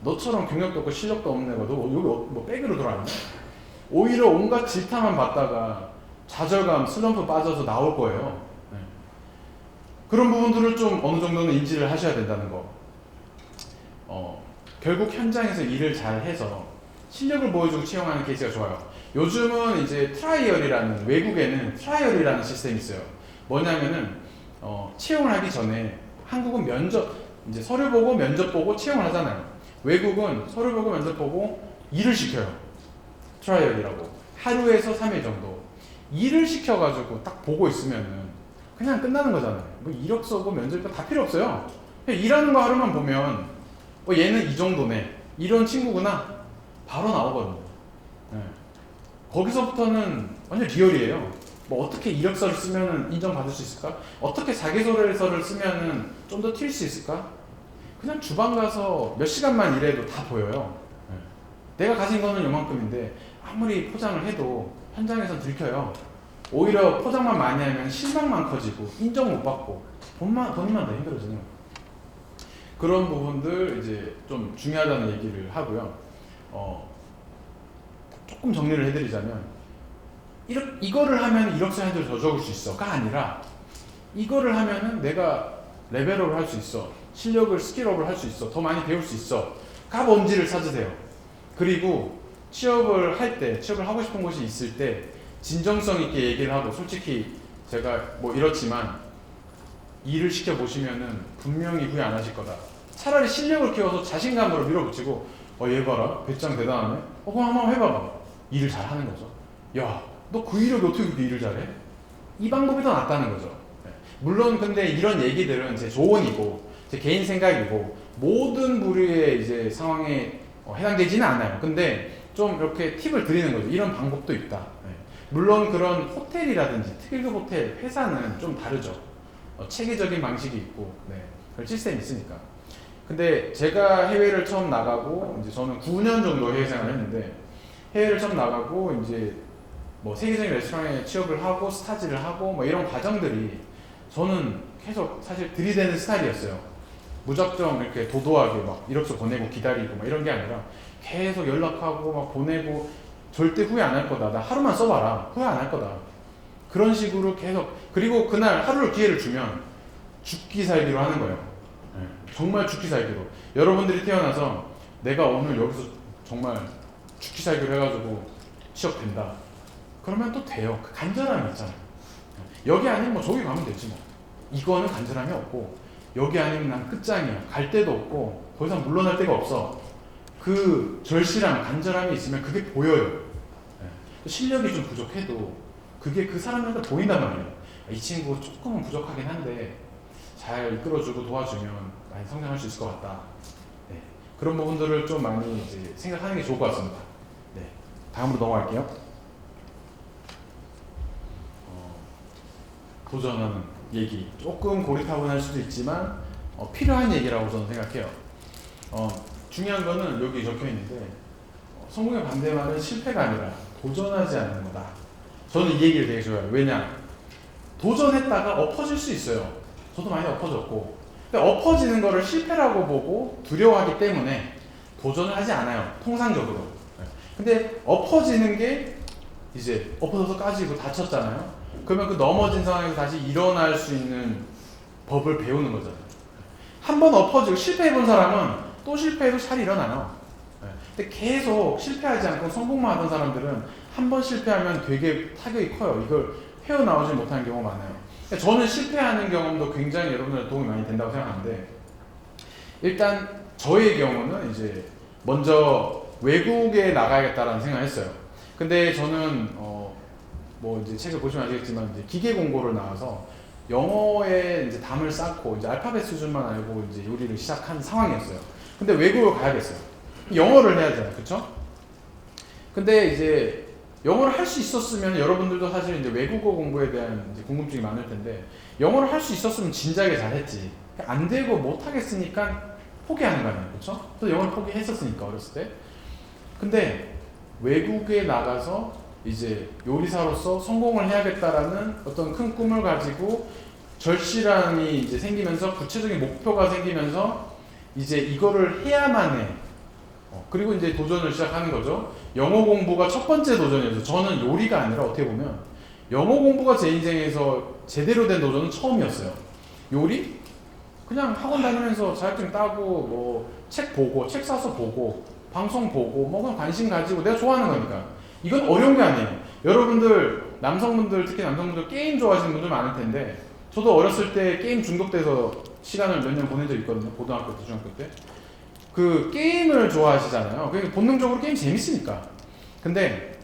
너처럼 경력도 없고 실력도 없는 애가 너 여기 뭐 백으로 들어왔냐? 오히려 온갖 질타만 받다가 좌절감, 슬럼프 빠져서 나올 거예요. 네. 그런 부분들을 좀 어느 정도는 인지를 하셔야 된다는 거. 결국 현장에서 일을 잘 해서 실력을 보여주고 채용하는 케이스가 좋아요. 요즘은 이제 트라이얼이라는, 외국에는 트라이얼이라는 시스템이 있어요. 뭐냐면은 채용을 하기 전에, 한국은 면접, 이제 서류 보고 면접 보고 채용을 하잖아요. 외국은 서류 보고 면접 보고 일을 시켜요. 트라이얼이라고. 하루에서 3일 정도 일을 시켜가지고 딱 보고 있으면은 그냥 끝나는 거잖아요. 뭐 이력서고 면접도 다 필요 없어요. 그냥 일하는 거 하루만 보면 얘는 이 정도네, 이런 친구구나, 바로 나오거든요. 네. 거기서부터는 완전 리얼이에요. 뭐 어떻게 이력서를 쓰면은 인정받을 수 있을까? 어떻게 자기소개서를 쓰면은 좀 더 튈 수 있을까? 그냥 주방 가서 몇 시간만 일해도 다 보여요. 네. 내가 가진 거는 요만큼인데 아무리 포장을 해도 현장에서 들켜요. 오히려 포장만 많이 하면 실망만 커지고 인정 못 받고 본인만 더 힘들어지네요. 그런 부분들 이제 좀 중요하다는 얘기를 하고요. 조금 정리를 해드리자면, 이거를 하면 이력서에 한 줄 더 적을 수 있어가 아니라, 이거를 하면은 내가 레벨업을 할 수 있어, 실력을 스킬업을 할 수 있어, 더 많이 배울 수 있어가 뭔지를 찾으세요. 그리고 취업을 할 때, 취업을 하고 싶은 곳이 있을 때 진정성 있게 얘기를 하고, 솔직히 제가 뭐 이렇지만 일을 시켜보시면은 분명히 후회 안 하실 거다. 차라리 실력을 키워서 자신감으로 밀어붙이고, 얘 봐라, 배짱 대단하네, 그럼 한번 해봐봐. 일을 잘 하는 거죠. 야, 너 그 이력이 어떻게 그렇게 일을 잘해? 이 방법이 더 낫다는 거죠. 네. 물론 근데 이런 얘기들은 제 조언이고 제 개인 생각이고 모든 부류의 이제 상황에 해당되지는 않아요. 근데 좀 이렇게 팁을 드리는 거죠. 이런 방법도 있다. 네. 물론 그런 호텔이라든지 특급 호텔, 회사는 좀 다르죠. 체계적인 방식이 있고, 네, 그런 시스템이 있으니까. 근데 제가 해외를 처음 나가고, 이제 저는 9년 정도 해외 생활을 했는데, 해외를 처음 나가고 이제 뭐 세계적인 레스토랑에 취업을 하고 스타지를 하고 뭐 이런 과정들이 저는 계속 사실 들이대는 스타일이었어요. 무작정 이렇게 도도하게 막 이력서 보내고 기다리고 막 이런 게 아니라 계속 연락하고 막 보내고, 절대 후회 안 할 거다, 나 하루만 써봐라, 후회 안 할 거다, 그런 식으로 계속. 그리고 그날 하루를 기회를 주면 죽기 살기로 하는 거예요. 네, 정말 죽기 살기로. 여러분들이 태어나서 내가 오늘 여기서 정말 죽기 살기로 해가지고 취업된다, 그러면 또 돼요. 그 간절함이 있잖아요. 여기 아니면 뭐 저기 가면 되지 뭐. 이거는 간절함이 없고, 여기 아니면 난 끝장이야, 갈 데도 없고 더 이상 물러날 데가 없어. 그 절실함, 간절함이 있으면 그게 보여요. 네. 실력이 좀 부족해도 그게 그 사람한테 보인단 말이에요. 이 친구 조금은 부족하긴 한데 잘 이끌어주고 도와주면 많이 성장할 수 있을 것 같다. 네. 그런 부분들을 좀 많이 이제 생각하는 게 좋을 것 같습니다. 네. 다음으로 넘어갈게요. 도전하는 얘기, 조금 고리타분할 수도 있지만 필요한 얘기라고 저는 생각해요. 중요한 거는 여기 적혀 있는데 성공의 반대말은 실패가 아니라 도전하지 않는 거다. 저는 이 얘기를 되게 좋아해요. 왜냐? 도전했다가 엎어질 수 있어요. 저도 많이 엎어졌고. 근데 엎어지는 거를 실패라고 보고 두려워하기 때문에 도전을 하지 않아요. 통상적으로. 근데 엎어지는 게 이제 엎어져서 까지고 다쳤잖아요. 그러면 그 넘어진 상황에서 다시 일어날 수 있는 법을 배우는 거잖아요. 한 번 엎어지고 실패해본 사람은 또 실패해도 잘 일어나요. 근데 계속 실패하지 않고 성공만 하던 사람들은 한 번 실패하면 되게 타격이 커요. 이걸 헤어나오지 못하는 경우가 많아요. 저는 실패하는 경험도 굉장히 여러분들 도움이 많이 된다고 생각하는데, 일단 저의 경우는 이제 먼저 외국에 나가야겠다라는 생각을 했어요. 근데 저는 뭐 이제 책을 보시면 아시겠지만 이제 기계 공고를 나와서 영어에 이제 담을 쌓고 이제 알파벳 수준만 알고 이제 요리를 시작한 상황이었어요. 근데 외국을 가야겠어요. 영어를 해야 되잖아요, 그렇죠? 근데 이제 영어를 할 수 있었으면 여러분들도 사실 이제 외국어 공부에 대한 이제 궁금증이 많을 텐데, 영어를 할 수 있었으면 진작에 잘했지. 안 되고 못 하겠으니까 포기하는 거 아니에요, 그렇죠? 또 영어를 포기했었으니까 어렸을 때. 근데 외국에 나가서 이제 요리사로서 성공을 해야겠다라는 어떤 큰 꿈을 가지고 절실함이 이제 생기면서 구체적인 목표가 생기면서 이제 이거를 해야만 해. 그리고 이제 도전을 시작하는 거죠. 영어 공부가 첫 번째 도전이었어요. 저는 요리가 아니라 어떻게 보면 영어 공부가 제 인생에서 제대로 된 도전은 처음이었어요. 요리? 그냥 학원 다니면서 자격증 따고 뭐 책 보고 책 사서 보고 방송 보고 뭐 그냥 관심 가지고 내가 좋아하는 거니까. 이건 어려운 게 아니에요. 여러분들 남성분들 특히 남성분들 게임 좋아하시는 분들 많을 텐데, 저도 어렸을 때 게임 중독돼서 시간을 몇 년 보낸 적 있거든요. 고등학교 때 중학교 때. 그 게임을 좋아하시잖아요. 그러니까 본능적으로 게임 재밌으니까. 근데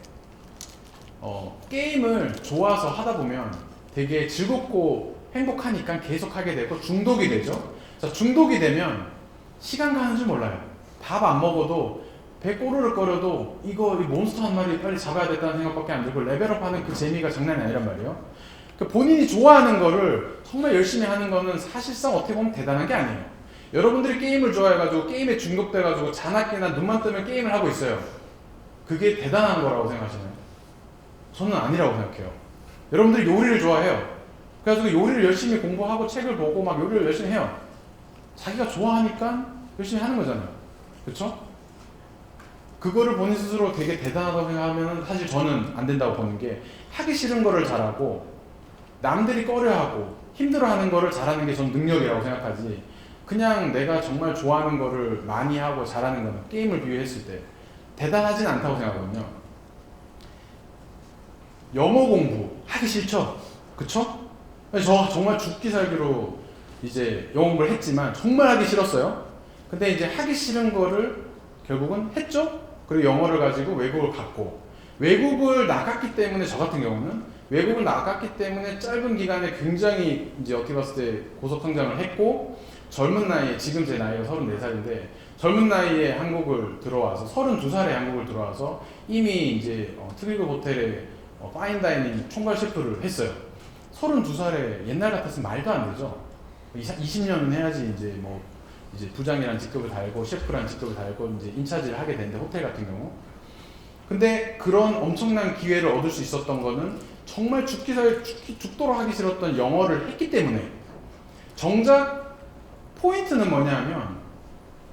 게임을 좋아서 하다 보면 되게 즐겁고 행복하니까 계속 하게 되고 중독이 되죠. 자, 중독이 되면 시간 가는 줄 몰라요. 밥 안 먹어도 배 꼬르륵 거려도 이 몬스터 한 마리 빨리 잡아야 됐다는 생각밖에 안 들고 레벨업하는 그 재미가 장난이 아니란 말이에요. 그러니까 본인이 좋아하는 거를 정말 열심히 하는 거는 사실상 어떻게 보면 대단한 게 아니에요. 여러분들이 게임을 좋아해가지고 게임에 중독돼가지고 자나깨나 눈만 뜨면 게임을 하고 있어요. 그게 대단한 거라고 생각하시나요? 저는 아니라고 생각해요. 여러분들이 요리를 좋아해요. 그래가지고 요리를 열심히 공부하고 책을 보고 막 요리를 열심히 해요. 자기가 좋아하니까 열심히 하는 거잖아요. 그렇죠? 그거를 본인 스스로 되게 대단하다고 생각하면 사실 저는 안 된다고 보는 게, 하기 싫은 거를 잘하고 남들이 꺼려하고 힘들어하는 거를 잘하는 게 전 능력이라고 생각하지, 그냥 내가 정말 좋아하는 거를 많이 하고 잘하는 거는 게임을 비교했을 때 대단하진 않다고 생각하거든요. 영어 공부 하기 싫죠? 그쵸? 저 정말 죽기 살기로 이제 영어 공부를 했지만 정말 하기 싫었어요. 근데 이제 하기 싫은 거를 결국은 했죠? 그리고 영어를 가지고 외국을 갔고, 외국을 나갔기 때문에, 저 같은 경우는 외국을 나갔기 때문에 짧은 기간에 굉장히 이제 어떻게 봤을 때 고속 성장을 했고, 젊은 나이에, 지금 제 나이가 34살인데 젊은 나이에 한국을 들어와서 32살에 한국을 들어와서 이미 이제 트리그 호텔에 파인다이닝 총괄 셰프를 했어요. 32살에 옛날 같았으면 말도 안 되죠. 20년은 해야지 이제 부장이라는 직급을 달고 셰프라는 직급을 달고 이제 인차지를 하게 되는데, 호텔 같은 경우. 근데 그런 엄청난 기회를 얻을 수 있었던 거는 정말 죽도록 하기 싫었던 영어를 했기 때문에. 정작 포인트는 뭐냐면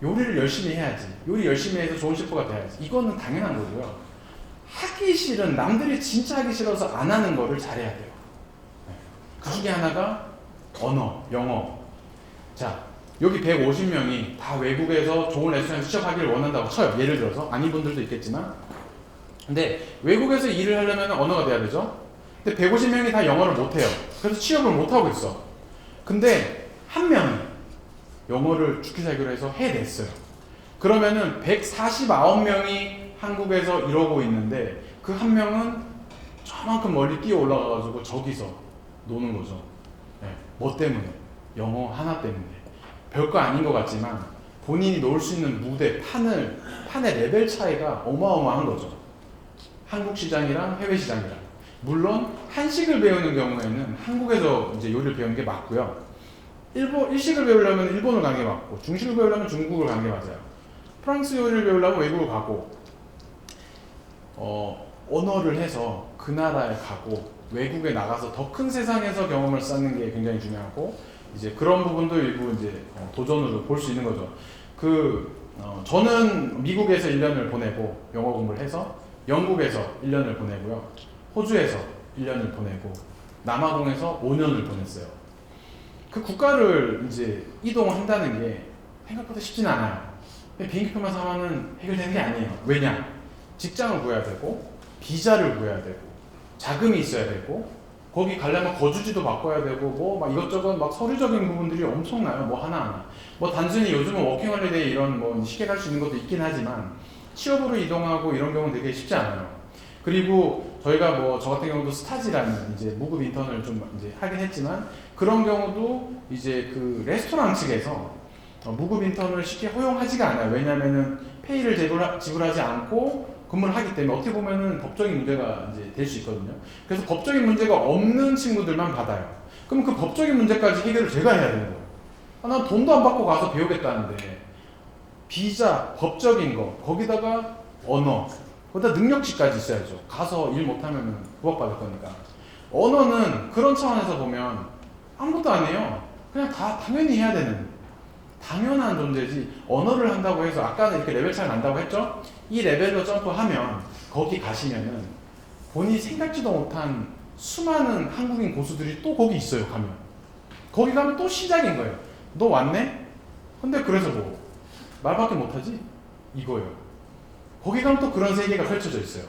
요리를 열심히 해야지, 요리 열심히 해서 좋은 셰프가 돼야지, 이거는 당연한 거고요. 하기 싫은, 남들이 진짜 하기 싫어서 안 하는 거를 잘해야 돼요. 그 중에 하나가 언어, 영어. 자, 여기 150명이 다 외국에서 좋은 레스토랑에서 취업하기를 원한다고 쳐요. 예를 들어서. 아닌 분들도 있겠지만. 근데 외국에서 일을 하려면 언어가 돼야 되죠. 근데 150명이 다 영어를 못해요. 그래서 취업을 못하고 있어. 근데 한 명이 영어를 죽기 살기로 해서 해냈어요. 그러면은 149명이 한국에서 이러고 있는데 그 한 명은 저만큼 멀리 뛰어 올라가가지고 저기서 노는 거죠. 네. 뭐 때문에? 영어 하나 때문에. 별거 아닌 것 같지만 본인이 놓을 수 있는 무대, 판의 레벨 차이가 어마어마한 거죠. 한국 시장이랑 해외 시장이랑. 물론 한식을 배우는 경우에는 한국에서 이제 요리를 배우는 게 맞고요. 일식을 배우려면 일본을 가는 게 맞고, 중식을 배우려면 중국을 가는 게 맞아요. 프랑스 요리를 배우려면 외국을 가고, 언어를 해서 그 나라에 가고 외국에 나가서 더 큰 세상에서 경험을 쌓는 게 굉장히 중요하고, 이제 그런 부분도 일부 이제 도전으로 볼 수 있는 거죠. 저는 미국에서 1년을 보내고 영어 공부를 해서 영국에서 1년을 보내고요, 호주에서 1년을 보내고 남아공에서 5년을 보냈어요. 그 국가를 이제 이동한다는 게 생각보다 쉽진 않아요. 비행기표만 사면은 해결되는 게 아니에요. 왜냐? 직장을 구해야 되고, 비자를 구해야 되고, 자금이 있어야 되고, 거기 가려면 거주지도 바꿔야 되고, 뭐 막 이것저것 막 서류적인 부분들이 엄청나요. 뭐 하나하나. 뭐 단순히 요즘은 워킹홀리데이 이런 뭐 쉽게 갈 수 있는 것도 있긴 하지만, 취업으로 이동하고 이런 경우는 되게 쉽지 않아요. 그리고 저희가 뭐 저 같은 경우도 스타지라는 이제 무급 인턴을 좀 이제 하긴 했지만, 그런 경우도 이제 그 레스토랑 측에서 무급 인턴을 쉽게 허용하지가 않아요. 왜냐면은 페이를 지불하지 않고 근무를 하기 때문에 어떻게 보면은 법적인 문제가 이제 될 수 있거든요. 그래서 법적인 문제가 없는 친구들만 받아요. 그럼 그 법적인 문제까지 해결을 제가 해야 되는 거예요. 난 돈도 안 받고 가서 배우겠다는데, 비자, 법적인 거, 거기다가 언어, 거기다 능력치까지 있어야죠. 가서 일 못하면 구박받을 거니까. 언어는 그런 차원에서 보면 아무것도 안 해요. 그냥 다 당연히 해야 되는, 당연한 존재지. 언어를 한다고 해서, 아까는 이렇게 레벨 차이 난다고 했죠? 이 레벨로 점프하면 거기 가시면은 본인이 생각지도 못한 수많은 한국인 고수들이 또 거기 있어요. 가면 거기 가면 또 시작인 거예요. 너 왔네? 근데 그래서 뭐 말밖에 못하지? 이거예요. 거기 가면 또 그런 세계가 펼쳐져 있어요.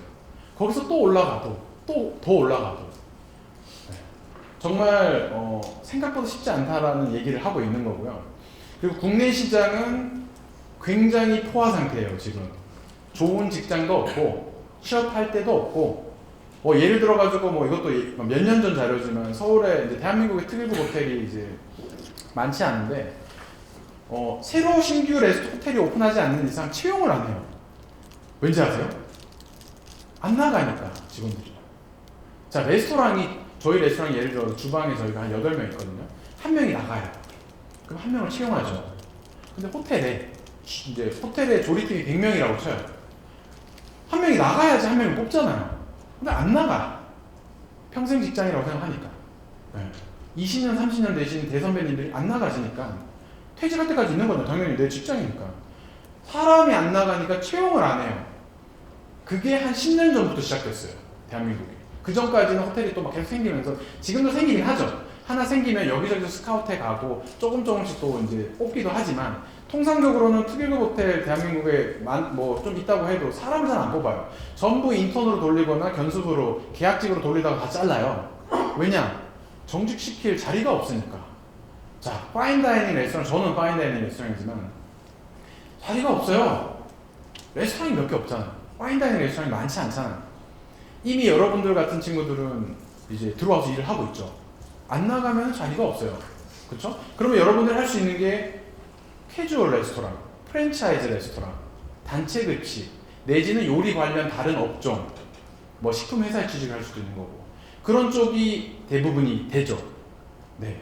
거기서 또 올라가도, 또 더 올라가도. 네. 정말 생각보다 쉽지 않다라는 얘기를 하고 있는 거고요. 그리고 국내 시장은 굉장히 포화 상태예요. 지금 좋은 직장도 없고, 취업할 데도 없고, 뭐 예를 들어가지고 뭐 이것도 몇 년 전 자료지만, 서울에 이제 대한민국의 특일부 호텔이 이제 많지 않은데, 새로 신규 호텔이 오픈하지 않는 이상 채용을 안 해요. 왠지 아세요? 안 나가니까, 직원들이. 자, 저희 레스토랑 예를 들어 주방에 저희가 한 8명 있거든요. 한 명이 나가요. 그럼 한 명을 채용하죠. 근데 호텔에 조리팀이 100명이라고 쳐요. 한 명이 나가야지 한 명을 뽑잖아요. 근데 안 나가. 평생 직장이라고 생각하니까. 네. 20년, 30년 되신 대선배님들이 안 나가시니까 퇴직할 때까지 있는 거죠. 당연히 내 직장이니까. 사람이 안 나가니까 채용을 안 해요. 그게 한 10년 전부터 시작됐어요. 대한민국에. 그 전까지는 호텔이 또 막 계속 생기면서, 지금도 생기긴 하죠. 하나 생기면 여기저기서 스카우트해 가고 조금씩 또 이제 뽑기도 하지만, 통상적으로는 특일급 호텔 대한민국에 뭐 좀 있다고 해도 사람을 잘 안 뽑아요. 전부 인턴으로 돌리거나 견습으로 계약직으로 돌리다가 다 잘라요. 왜냐? 정직시킬 자리가 없으니까. 자, 파인다이닝 레스토랑, 저는 파인다이닝 레스토랑이지만 자리가 없어요. 레스토랑이 몇 개 없잖아요. 파인다이닝 레스토랑이 많지 않잖아요. 이미 여러분들 같은 친구들은 이제 들어와서 일을 하고 있죠. 안 나가면 자리가 없어요. 그렇죠? 그러면 여러분들이 할 수 있는 게 캐주얼 레스토랑, 프랜차이즈 레스토랑, 단체 급식, 내지는 요리 관련 다른 업종, 뭐 식품 회사에 취직할 수도 있는 거고, 그런 쪽이 대부분이 되죠. 네.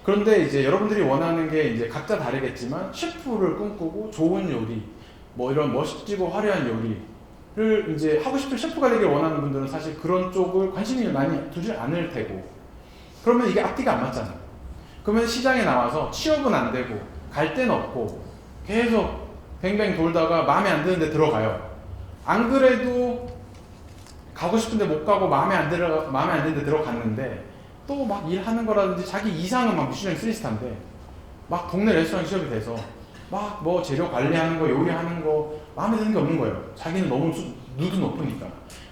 그런데 이제 여러분들이 원하는 게 이제 각자 다르겠지만, 셰프를 꿈꾸고 좋은 요리, 뭐 이런 멋지고 화려한 요리를 이제 하고 싶은 셰프가 되길 원하는 분들은 사실 그런 쪽을 관심이 많이 두지 않을 테고, 그러면 이게 앞뒤가 안 맞잖아요. 그러면 시장에 나와서 취업은 안 되고 갈 데는 없고 계속 뱅뱅 돌다가 마음에 안 드는 데 들어가요. 안 그래도 가고 싶은데 못 가고 마음에 안 드는 데 들어갔는데, 또 막 일하는 거라든지 자기 이상은 막 미슐랭 3스타인데 막 동네 레스토랑 취업이 돼서 막 뭐 재료 관리하는 거, 요리하는 거 마음에 드는 게 없는 거예요. 자기는 너무 누드 높으니까.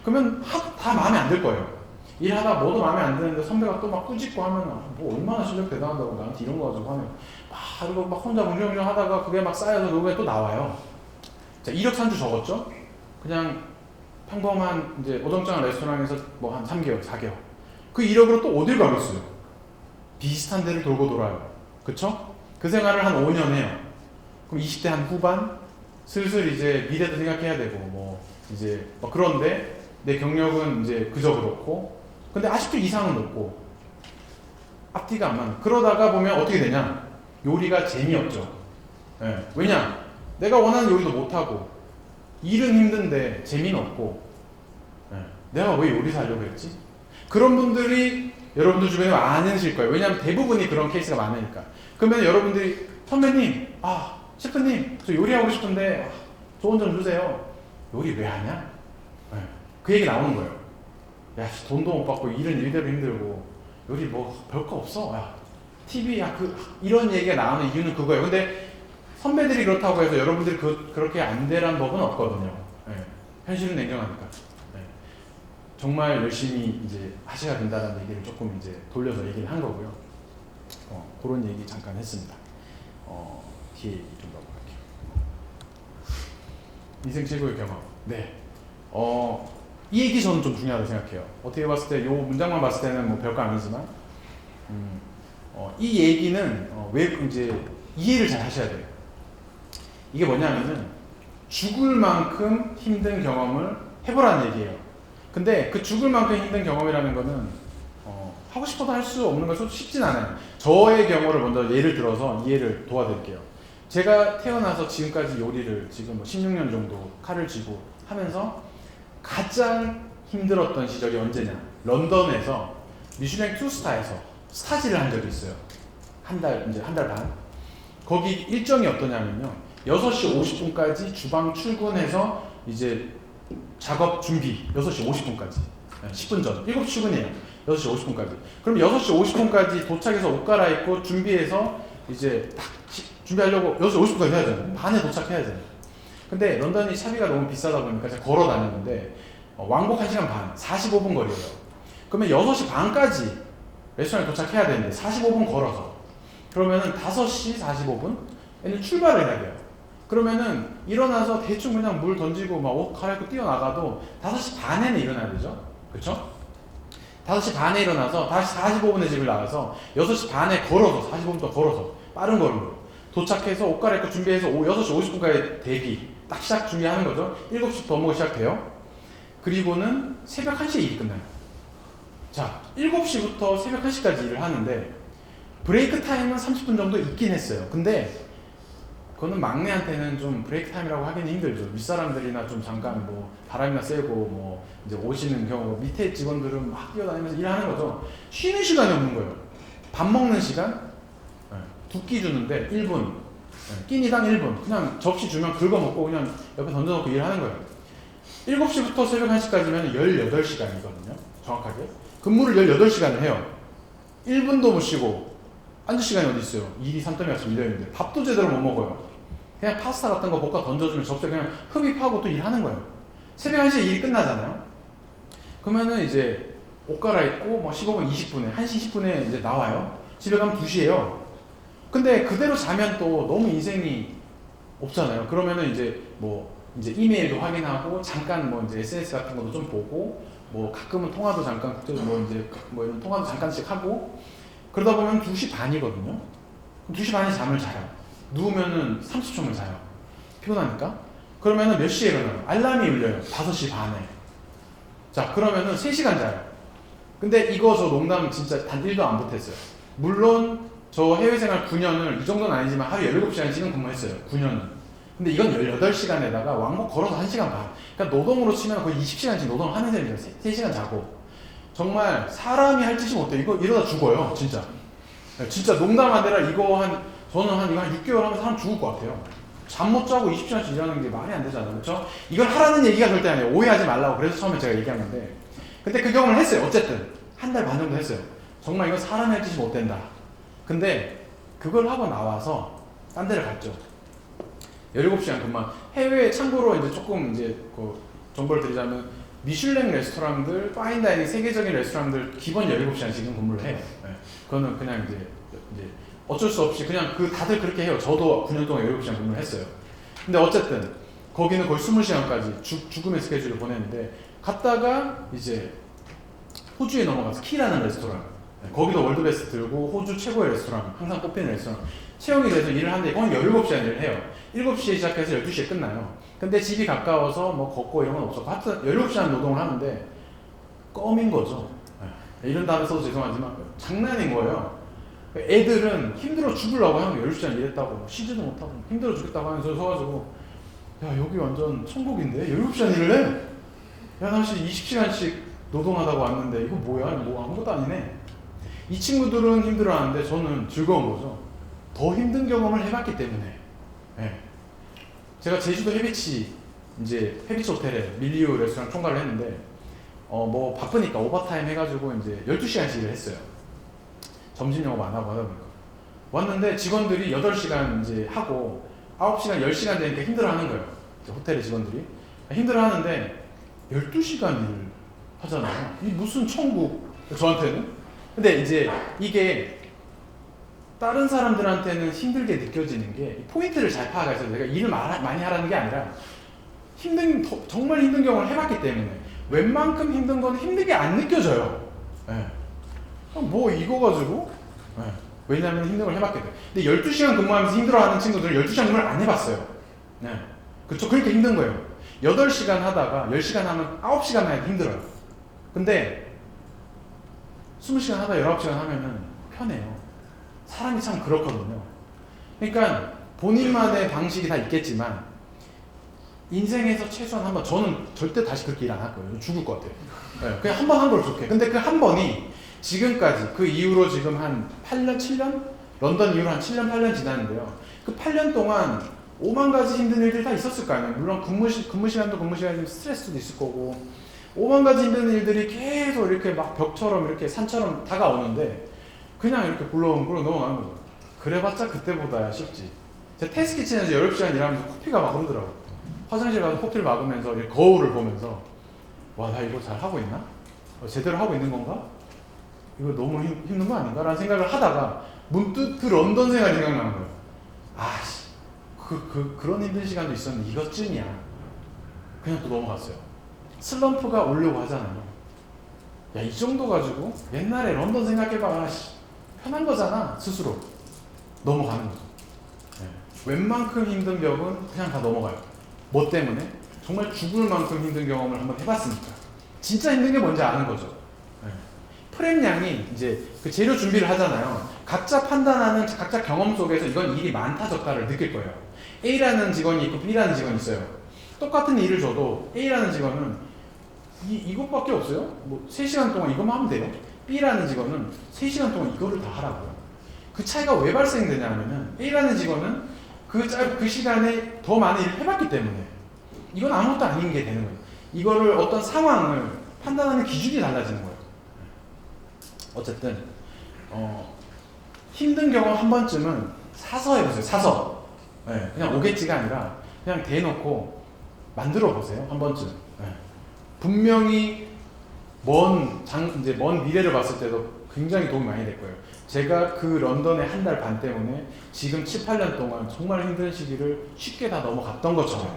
그러면 다 마음에 안 들 거예요. 일하다 뭐도 마음에 안 드는데 선배가 또 막 꾸짖고 하면, 뭐 얼마나 실력 대단하다고 나한테 이런 거 가지고 하면 그리고 막 혼자 뭉정뭉정 하다가 그게 막 쌓여서 결국에 또 나와요. 자, 이력 산주 적었죠? 그냥 평범한 이제 어정쩡한 레스토랑에서 뭐 한 3개월, 4개월. 그 이력으로 또 어딜 가겠어요? 비슷한 데를 돌고 돌아요. 그쵸? 그 생활을 한 5년 해요. 그럼 20대 한 후반? 슬슬 이제 미래도 생각해야 되고, 뭐 이제 뭐 그런데 내 경력은 이제 그저 그렇고, 근데 아직도 이상은 없고, 앞뒤가 안 맞는. 그러다가 보면 어떻게 되냐? 요리가 재미없죠. 예. 왜냐? 내가 원하는 요리도 못하고 일은 힘든데 재미는 없고, 예. 내가 왜 요리사 하려고 했지? 그런 분들이 여러분들 주변에 많으실 거예요. 왜냐하면 대부분이 그런 케이스가 많으니까. 그러면 여러분들이 선배님, 셰프님, 저 요리하고 싶은데 조언 좀 주세요. 요리 왜 하냐? 예. 그 얘기 나오는 거예요. 야, 돈도 못 받고 일은 일대로 힘들고 요리 뭐 별거 없어. 야, TV 이런 얘기가 나오는 이유는 그거예요. 근데 선배들이 그렇다고 해서 여러분들이 그렇게 안 되란 법은 없거든요. 예. 현실은 냉정하니까. 예. 정말 열심히 이제 하셔야 된다는 얘기를 조금 이제 돌려서 얘기를 한 거고요. 그런 얘기 잠깐 했습니다. 뒤에 얘기 좀 넘어갈게요. 인생 최고의 경험. 네. 이 얘기 저는 좀 중요하다고 생각해요. 어떻게 봤을 때 이 문장만 봤을 때는 뭐 별거 아니지만, 이 얘기는 왜 이제 이해를 잘 하셔야 돼요. 이게 뭐냐면은 죽을 만큼 힘든 경험을 해보라는 얘기예요. 근데 그 죽을 만큼 힘든 경험이라는 거는 하고 싶어도 할 수 없는 건 쉽진 않아요. 저의 경우를 먼저 예를 들어서 이해를 도와드릴게요. 제가 태어나서 지금까지 요리를 지금 뭐 16년 정도 칼을 쥐고 하면서 가장 힘들었던 시절이 언제냐? 런던에서 미슐랭 2스타에서 스타지를 한 적이 있어요. 한 달 반. 거기 일정이 어떠냐면요. 6시 50분까지 주방 출근해서 이제 작업 준비 6시 50분까지 10분 전 7시 출근이에요. 6시 50분까지. 그럼 6시 50분까지 도착해서 옷 갈아입고 준비해서 이제 딱 준비하려고 6시 50분까지 해야 되잖아요. 반에 도착해야 되잖아요. 근데 런던이 차비가 너무 비싸다 보니까 제가 걸어 다녔는데 왕복 1시간 반, 45분 거리예요. 그러면 6시 반까지 레스토랑에 도착해야 되는데 45분 걸어서 그러면은 5시 45분에는 출발을 해야 돼요. 그러면은 일어나서 대충 그냥 물 던지고 막 옷 갈아입고 뛰어나가도 5시 반에는 일어나야 되죠. 그렇죠? 5시 반에 일어나서 다시 45분에 집을 나가서 6시 반에 걸어서 45분부터 걸어서 빠른 걸음으로 도착해서 옷 갈아입고 준비해서 6시 50분까지 대기 딱 시작 준비하는 거죠. 7시부터 업무가 시작돼요. 그리고는 새벽 1시에 일이 끝나요. 자, 7시부터 새벽 1시까지 일을 하는데 브레이크 타임은 30분 정도 있긴 했어요. 근데 그거는 막내한테는 좀 브레이크 타임이라고 하기는 힘들죠. 윗사람들이나 좀 잠깐 뭐 바람이나 쐬고 뭐 이제 오시는 경우 밑에 직원들은 막 뛰어다니면서 일하는 거죠. 쉬는 시간이 없는 거예요. 밥 먹는 시간 두 끼 주는데 1분 끼니당 1분 그냥 접시 주면 긁어먹고 그냥 옆에 던져놓고 일하는 거예요. 7시부터 새벽 1시까지면 18시간이거든요. 정확하게. 근무를 18시간을 해요. 1분도 못 쉬고 앉을 시간이 어디 있어요. 일이 산더미같이 밀려있는데 밥도 제대로 못 먹어요. 그냥 파스타 같은 거 볶아 던져주면 접시에 그냥 흡입하고 또 일하는 거예요. 새벽 1시에 일이 끝나잖아요. 그러면은 이제 옷 갈아입고 뭐 15분, 20분에 1시 10분에 이제 나와요. 집에 가면 2시예요. 근데 그대로 자면 또 너무 인생이 없잖아요. 그러면은 이제 뭐 이제 이메일도 확인하고 잠깐 뭐 이제 SNS 같은 것도 좀 보고 뭐 가끔은 통화도 잠깐 뭐 이제 뭐 이런 통화도 잠깐씩 하고 그러다 보면 2시 반이거든요. 2시 반에 잠을 자요. 누우면은 30초만 자요. 피곤하니까. 그러면은 몇 시에 일어나요? 알람이 울려요. 5시 반에. 자, 그러면은 3시간 자요. 근데 이거 저 농담 진짜 단 1도 안 보탰어요. 물론 저 해외생활 9년을 이 정도는 아니지만 하루 17시간씩은 근무했어요. 9년은. 근데 이건 18시간에다가 왕복 걸어서 1시간 반. 그러니까 노동으로 치면 거의 20시간씩 노동을 하는 셈이에요. 3시간 자고. 정말 사람이 할 짓이 못해. 이거 이러다 죽어요. 진짜. 진짜 농담 아니라 저는 이거 한 6개월 하면 사람 죽을 것 같아요. 잠 못 자고 20시간씩 일하는 게 말이 안 되잖아요. 그렇죠? 이걸 하라는 얘기가 절대 아니에요. 오해하지 말라고. 그래서 처음에 제가 얘기한 건데. 근데 그 경험을 했어요. 어쨌든. 한 달 반 정도 했어요. 정말 이건 사람이 할 짓이 못 된다. 근데 그걸 하고 나와서 딴 데를 갔죠. 17시간 근무. 해외에 참고로 이제 조금 이제 그 정보를 드리자면 미슐랭 레스토랑들, 파인다이닝 세계적인 레스토랑들 기본 17시간씩은 근무를 해요. 네. 그거는 그냥 이제 어쩔 수 없이 그냥 다들 그렇게 해요. 저도 9년 동안 17시간 근무를 했어요. 근데 어쨌든 거기는 거의 20시간까지 죽음의 스케줄을 보냈는데 갔다가 이제 호주에 넘어가서 키라는 레스토랑. 네. 거기도 월드베스트 들고 호주 최고의 레스토랑, 항상 꼽히는 레스토랑. 채용이 돼서 일을 하는데 이건 17시간 일을 해요. 7시에 시작해서 12시에 끝나요. 근데 집이 가까워서 뭐 걷고 이런 건 없었고 하여튼 17시간 노동을 하는데 껌인 거죠. 네. 이런 단어 써도 죄송하지만 장난인 거예요. 애들은 힘들어 죽으려고 하는 거예요. 12시간 일했다고 쉬지도 못하고 힘들어 죽겠다고 하면서 서가지고 야 여기 완전 천국인데 17시간 일을 해? 야 나 20시간씩 노동하다고 왔는데 이거 뭐야? 뭐 아무것도 아니네. 이 친구들은 힘들어하는데 저는 즐거운 거죠. 더 힘든 경험을 해봤기 때문에. 네. 제가 제주도 해비치 호텔에 밀리오 레스토랑 총괄을 했는데 뭐 바쁘니까 오버타임 해가지고 이제 12시간씩 일을 했어요. 점심 영업 안 하고 하다 보니까 왔는데 직원들이 8시간 이제 하고 9시간 10시간 되니까 힘들어하는 거예요. 호텔의 직원들이 힘들어하는데 12시간 일을 하잖아요. 이 무슨 천국 저한테는. 근데 이제 이게 다른 사람들한테는 힘들게 느껴지는 게 포인트를 잘 파악해서 내가 일을 많이 하라는 게 아니라 정말 힘든 경험을 해봤기 때문에 웬만큼 힘든 건 힘들게 안 느껴져요. 네. 뭐 이거 가지고 네. 왜냐하면 힘든 걸 해봤기 때문에. 근데 12시간 근무하면서 힘들어하는 친구들은 12시간 근무를 안 해봤어요. 네. 그렇죠. 그러니까 힘든 거예요. 8시간 하다가 10시간 하면 9시간 해야 힘들어요. 근데 20시간 하다 19시간 하면은 편해요. 사람이 참 그렇거든요. 그러니까 본인만의 방식이 다 있겠지만 인생에서 최소한 한 번, 저는 절대 다시 그렇게 일 안 할 거예요. 죽을 것 같아요. 네, 그냥 한 번 한 걸 좋게. 근데 그 한 번이 지금까지 그 이후로 지금 한 8년, 7년? 런던 이후로 한 7년, 8년 지났는데요. 그 8년 동안 5만 가지 힘든 일들이 다 있었을 거 아니에요. 물론 근무 시간도 근무 시간이면 스트레스도 있을 거고 5만 가지 힘든 일들이 계속 이렇게 막 벽처럼 이렇게 산처럼 다가오는데 그냥 이렇게 굴러오면 넘어가는 거죠. 그래봤자 그때보다야 쉽지. 제가 테스트 키친에서 10시간 일하면서 코피가 막 흐르더라고요. 화장실 가서 코피를 막으면서 거울을 보면서 와, 나 이거 잘 하고 있나? 제대로 하고 있는 건가? 이거 너무 힘든 거 아닌가? 라는 생각을 하다가 문득 그 런던 생활이 생각나는 거예요. 아씨, 그런 힘든 시간도 있었는데 이것쯤이야. 그냥 또 넘어갔어요. 슬럼프가 오려고 하잖아요. 야, 이 정도 가지고 옛날에 런던 생각해봐. 편한 거잖아. 스스로 넘어가는 거죠. 네. 웬만큼 힘든 벽은 그냥 다 넘어가요. 뭐 때문에? 정말 죽을 만큼 힘든 경험을 한번 해봤으니까. 진짜 힘든 게 뭔지 아는 거죠. 네. 프렘양이 이제 그 재료 준비를 하잖아요. 각자 판단하는 각자 경험 속에서 이건 일이 많다 적다를 느낄 거예요. A라는 직원이 있고 B라는 직원이 있어요. 똑같은 일을 줘도 A라는 직원은 이것밖에 없어요. 뭐 3시간 동안 이것만 하면 돼요. B라는 직원은 3시간 동안 이거를 다 하라고요. 그 차이가 왜 발생되냐면은 A라는 직원은 그 시간에 더 많은 일을 해봤기 때문에 이건 아무것도 아닌 게 되는 거예요. 이거를 어떤 상황을 판단하는 기준이 달라지는 거예요. 어쨌든 힘든 경험 한 번쯤은 사서 해보세요. 사서. 네, 그냥 오겠지가 아니라 그냥 대놓고 만들어 보세요. 한 번쯤. 네. 분명히 먼 미래를 봤을 때도 굉장히 도움이 많이 될 거예요. 제가 그 런던의 한 달 반 때문에 지금 7, 8년 동안 정말 힘든 시기를 쉽게 다 넘어갔던 것처럼.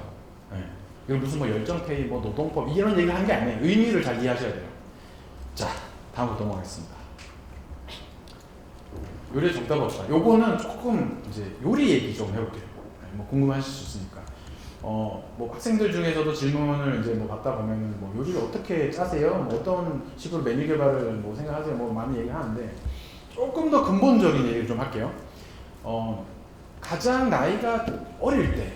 네. 이건 무슨 뭐 열정페이, 뭐 노동법 이런 얘기를 한 게 아니에요. 의미를 잘 이해하셔야 돼요. 자, 다음으로 넘어가겠습니다. 요리의 정답 없다. 요거는 조금 이제 요리 얘기 좀 해볼게요. 네, 뭐 궁금하실 수 있으니까. 뭐 학생들 중에서도 질문을 이제 뭐 받다 보면은 뭐 요리를 어떻게 짜세요? 뭐 어떤 식으로 메뉴 개발을 뭐 생각하세요? 뭐 많이 얘기하는데 조금 더 근본적인 얘기를 좀 할게요. 가장 나이가 어릴 때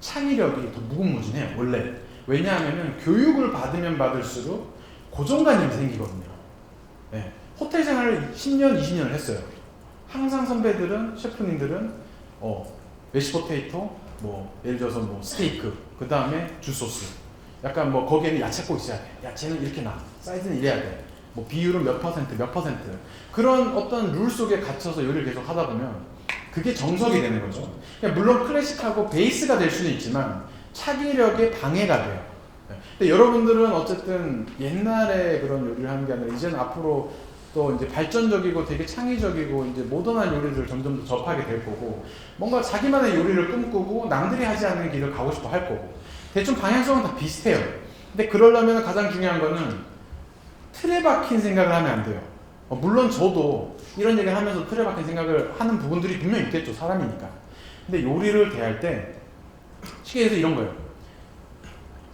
창의력이 더 무궁무진해요. 원래. 왜냐하면은 교육을 받으면 받을수록 고정관념이 생기거든요. 네. 호텔 생활을 10년, 20년을 했어요. 항상 선배들은, 셰프님들은 메시포테이토, 뭐 예를 들어서 뭐 스테이크, 그 다음에 굴소스. 약간 뭐 거기에는 야채 꼭 있어야 돼. 야채는 이렇게 나. 사이즈는 이래야 돼. 뭐 비율은 몇 퍼센트, 몇 퍼센트. 그런 어떤 룰 속에 갇혀서 요리를 계속 하다 보면 그게 정석이 되는 거죠. 그러니까 물론 클래식하고 베이스가 될 수는 있지만 창의력에 방해가 돼요. 근데 여러분들은 어쨌든 옛날에 그런 요리를 하는 게 아니라 이제는 앞으로 또 이제 발전적이고 되게 창의적이고 이제 모던한 요리를 점점 더 접하게 될 거고 뭔가 자기만의 요리를 꿈꾸고 남들이 하지 않는 길을 가고 싶어 할 거고 대충 방향성은 다 비슷해요. 근데 그러려면 가장 중요한 거는 틀에 박힌 생각을 하면 안 돼요. 물론 저도 이런 얘기를 하면서 틀에 박힌 생각을 하는 부분들이 분명히 있겠죠. 사람이니까. 근데 요리를 대할 때 쉽게 해서 이런 거예요.